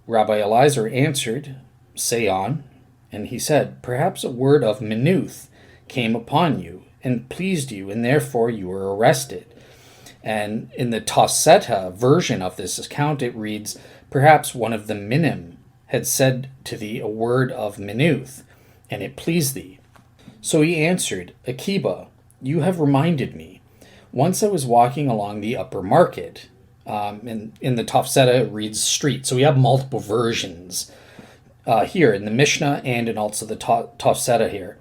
Rabbi Eliezer answered, "Say on." And he said, "Perhaps a word of Minuth came upon you and pleased you, and therefore you were arrested." And in the Tosefta version of this account, it reads, "Perhaps one of the minim had said to thee a word of Minuth, and it pleased thee." So he answered, "Akiba, you have reminded me. Once I was walking along the upper market." In the Tosefta, it reads street. So we have multiple versions here in the Mishnah and in also the Tosefta here.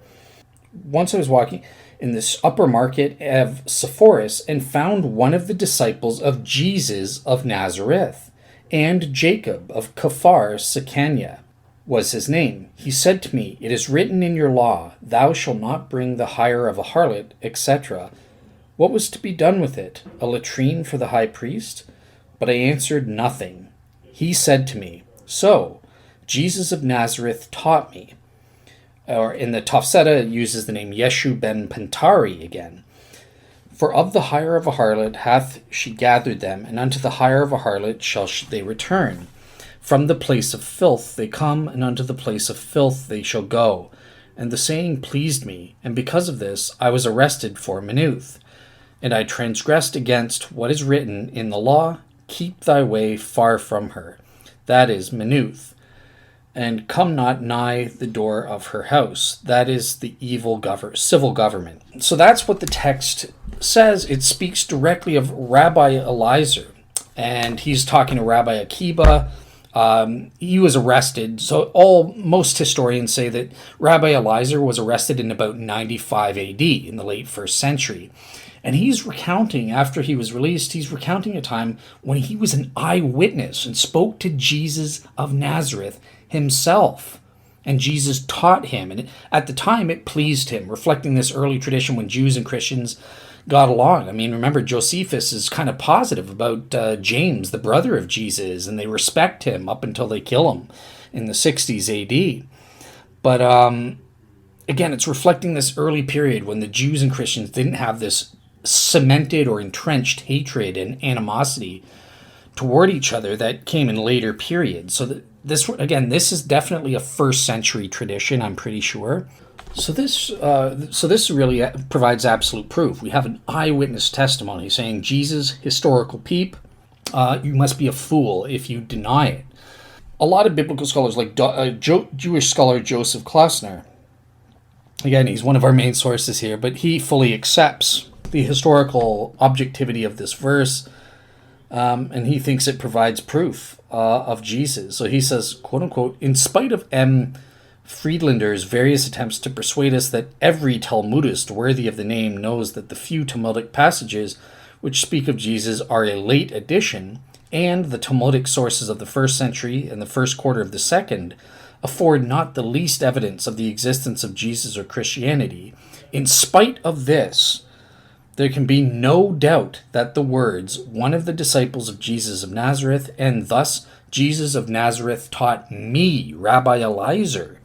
"Once I was walking in this upper market of Sepphoris and found one of the disciples of Jesus of Nazareth, and Jacob of Kafar Sekania was his name. He said to me, 'It is written in your law, thou shalt not bring the hire of a harlot,' etc. What was to be done with it? A latrine for the high priest?" But I answered nothing. He said to me, "So, Jesus of Nazareth taught me." Or in the Tosefta, it uses the name Yeshu ben Pentari again. "For of the hire of a harlot hath she gathered them, and unto the hire of a harlot shall they return. From the place of filth they come, and unto the place of filth they shall go. And the saying pleased me, and because of this I was arrested for Minuth. And I transgressed against what is written in the law, keep thy way far from her, that is Minuth, and come not nigh the door of her house, that is the evil civil government." So that's what the text says. It speaks directly of Rabbi Eliezer, and he's talking to Rabbi Akiba. He was arrested. So most historians say that Rabbi Eliezer was arrested in about 95 AD, in the late 1st century. And he's recounting, after he was released, he's recounting a time when he was an eyewitness and spoke to Jesus of Nazareth himself. And Jesus taught him. And at the time, it pleased him, reflecting this early tradition when Jews and Christians got along. I mean, remember, Josephus is kind of positive about James, the brother of Jesus, and they respect him up until they kill him in the 60s AD. But again, it's reflecting this early period when the Jews and Christians didn't have this cemented or entrenched hatred and animosity toward each other that came in later periods. So this is definitely a 1st century tradition, I'm pretty sure. So this really provides absolute proof. We have an eyewitness testimony saying, Jesus, historical peep, you must be a fool if you deny it. A lot of biblical scholars, like Jewish scholar Joseph Klausner, again, he's one of our main sources here, but he fully accepts the historical objectivity of this verse, and he thinks it provides proof of Jesus. So he says, quote unquote, "In spite of M. Friedlander's various attempts to persuade us that every Talmudist worthy of the name knows that the few Talmudic passages which speak of Jesus are a late addition, and the Talmudic sources of the 1st century and the first quarter of the 2nd afford not the least evidence of the existence of Jesus or Christianity. In spite of this, there can be no doubt that the words, one of the disciples of Jesus of Nazareth, and thus Jesus of Nazareth taught me, Rabbi Eliezer,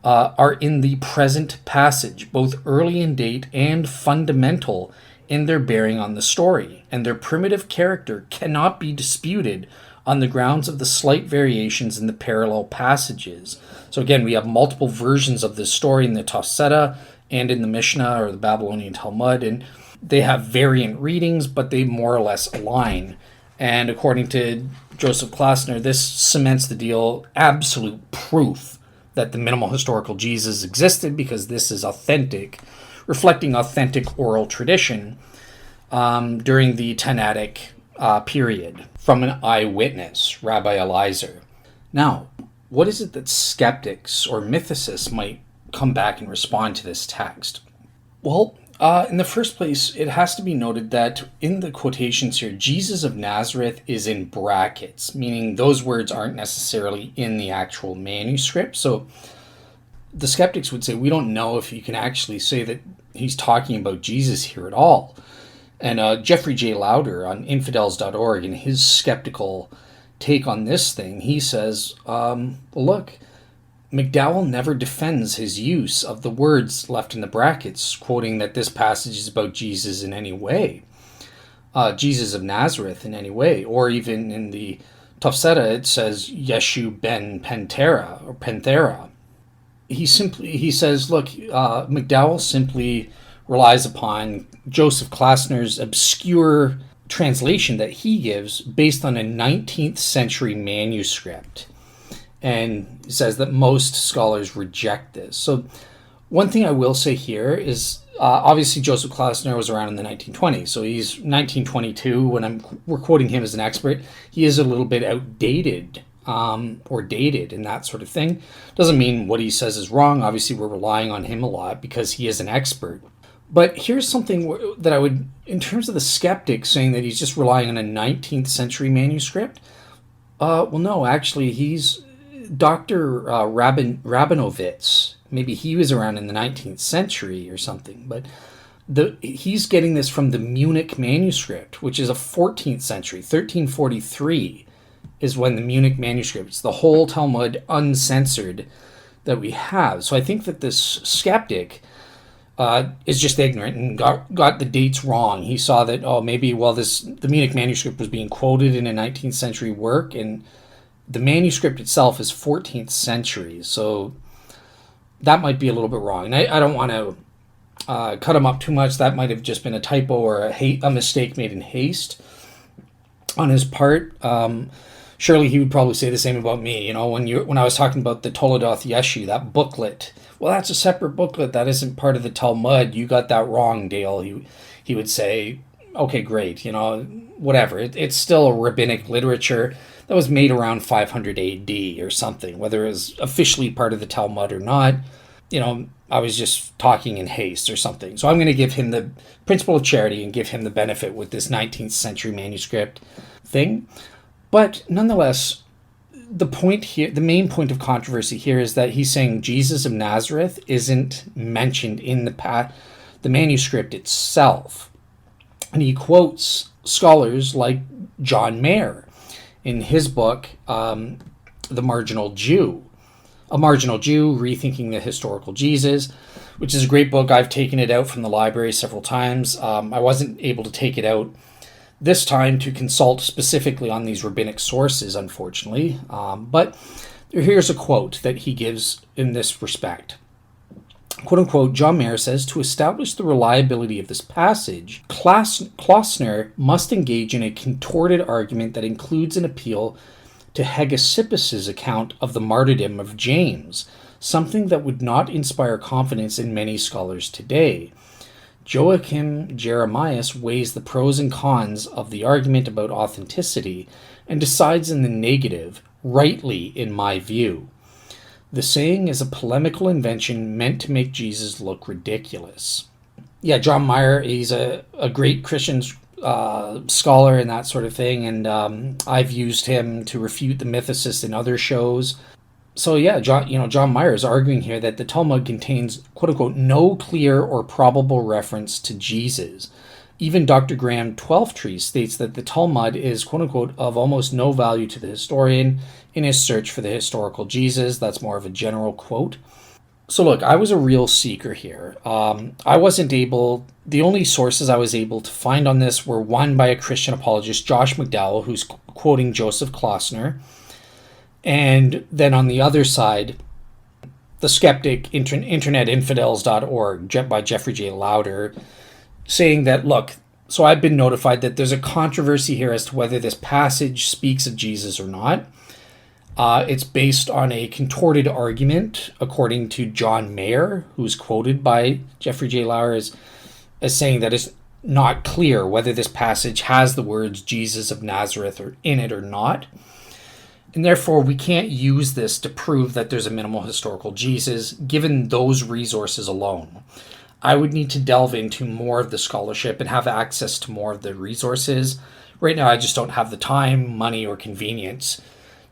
are in the present passage, both early in date and fundamental in their bearing on the story, and their primitive character cannot be disputed on the grounds of the slight variations in the parallel passages." So again, we have multiple versions of this story in the Tosefta and in the Mishnah or the Babylonian Talmud, and they have variant readings, but they more or less align. And according to Joseph Klausner, this cements the deal, absolute proof that the minimal historical Jesus existed, because this is authentic, reflecting authentic oral tradition during the Tinnaik period from an eyewitness, Rabbi Eliezer. Now, what is it that skeptics or mythicists might come back and respond to this text? Well, in the first place, it has to be noted that in the quotations here, Jesus of Nazareth is in brackets, meaning those words aren't necessarily in the actual manuscript. So the skeptics would say, we don't know if you can actually say that he's talking about Jesus here at all. And Jeffrey J. Lauder on infidels.org, in his skeptical take on this thing, he says, look, McDowell never defends his use of the words left in the brackets, quoting that this passage is about Jesus in any way, Jesus of Nazareth in any way, or even in the Tosefta it says Yeshu ben Panthera. He says, look, McDowell simply relies upon Joseph Klassner's obscure translation that he gives based on a 19th century manuscript, and says that most scholars reject this. So one thing I will say here is, obviously Joseph Klassner was around in the 1920s, so he's 1922 when we're quoting him as an expert. He is a little bit outdated or dated and that sort of thing. Doesn't mean what he says is wrong. Obviously we're relying on him a lot because he is an expert. But here's something that I would, in terms of the skeptic saying that he's just relying on a 19th century manuscript, well, no, actually, he's Dr. Rabinovitz. Maybe he was around in the 19th century or something, but he's getting this from the Munich manuscript, which is a 14th century, 1343 is when the Munich manuscript, it's the whole Talmud uncensored that we have. So I think that this skeptic is just ignorant and got the dates wrong. He saw that, the Munich manuscript was being quoted in a 19th century work, and the manuscript itself is 14th century. So that might be a little bit wrong. And I don't want to cut him up too much. That might have just been a typo or a mistake made in haste on his part. Surely he would probably say the same about me. When I was talking about the Toledoth Yeshu, that booklet, well, that's a separate booklet. That isn't part of the Talmud. You got that wrong, Dale. He would say, okay, great. Whatever. It's still a rabbinic literature that was made around 500 AD or something, whether it was officially part of the Talmud or not. I was just talking in haste or something. So I'm going to give him the principle of charity and give him the benefit with this 19th century manuscript thing. But nonetheless, the point here, the main point of controversy here is that he's saying Jesus of Nazareth isn't mentioned in the manuscript itself. And he quotes scholars like John Mayer in his book, The Marginal Jew. A Marginal Jew, Rethinking the Historical Jesus, which is a great book. I've taken it out from the library several times. I wasn't able to take it out this time to consult specifically on these rabbinic sources, unfortunately. But here's a quote that he gives in this respect. Quote unquote, John Mayer says, to establish the reliability of this passage, Klassner must engage in a contorted argument that includes an appeal to Hegesippus's account of the martyrdom of James, something that would not inspire confidence in many scholars today. Joachim Jeremias weighs the pros and cons of the argument about authenticity and decides in the negative, rightly in my view. The saying is a polemical invention meant to make Jesus look ridiculous. Yeah, John Mayer, he's a great Christian scholar and that sort of thing, and I've used him to refute the mythicists in other shows. So yeah, John Mayer is arguing here that the Talmud contains, quote-unquote, no clear or probable reference to Jesus. Even Dr. Graham Twelftree states that the Talmud is, quote-unquote, of almost no value to the historian in his search for the historical Jesus. That's more of a general quote. So look, I was a real seeker here. The only sources I was able to find on this were one by a Christian apologist, Josh McDowell, who's quoting Joseph Klassner, and then on the other side, the skeptic internetinfidels.org by Jeffrey J. Lauder, saying that, look, so I've been notified that there's a controversy here as to whether this passage speaks of Jesus or not. It's based on a contorted argument, according to John Mayer, who's quoted by Jeffrey J. Lauder as saying that it's not clear whether this passage has the words Jesus of Nazareth in it or not. And therefore, we can't use this to prove that there's a minimal historical Jesus, given those resources alone. I would need to delve into more of the scholarship and have access to more of the resources. Right now, I just don't have the time, money, or convenience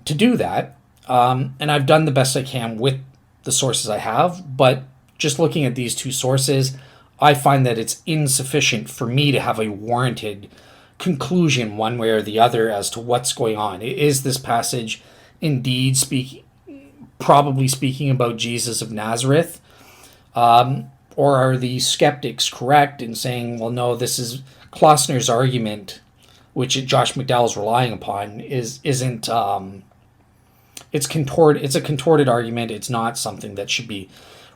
to do that. And I've done the best I can with the sources I have, but just looking at these two sources, I find that it's insufficient for me to have a warranted conclusion one way or the other as to what's going on. Is this passage indeed probably speaking about Jesus of Nazareth? Or are the skeptics correct in saying, well, no, this is Klossner's argument, which Josh McDowell is relying upon, isn't it's a contorted argument. It's not something that should be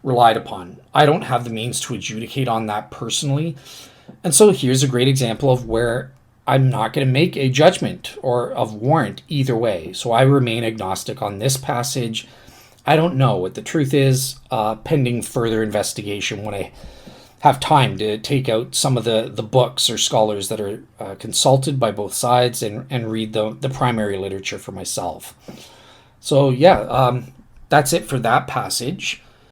relied upon. I don't have the means to adjudicate on that personally. And so here's a great example of where I'm not going to make a judgment or of warrant either way. So I remain agnostic on this passage. I don't know what the truth is, pending further investigation when I have time to take out some of the books or scholars that are consulted by both sides and read the primary literature for myself. So yeah, that's it for that passage.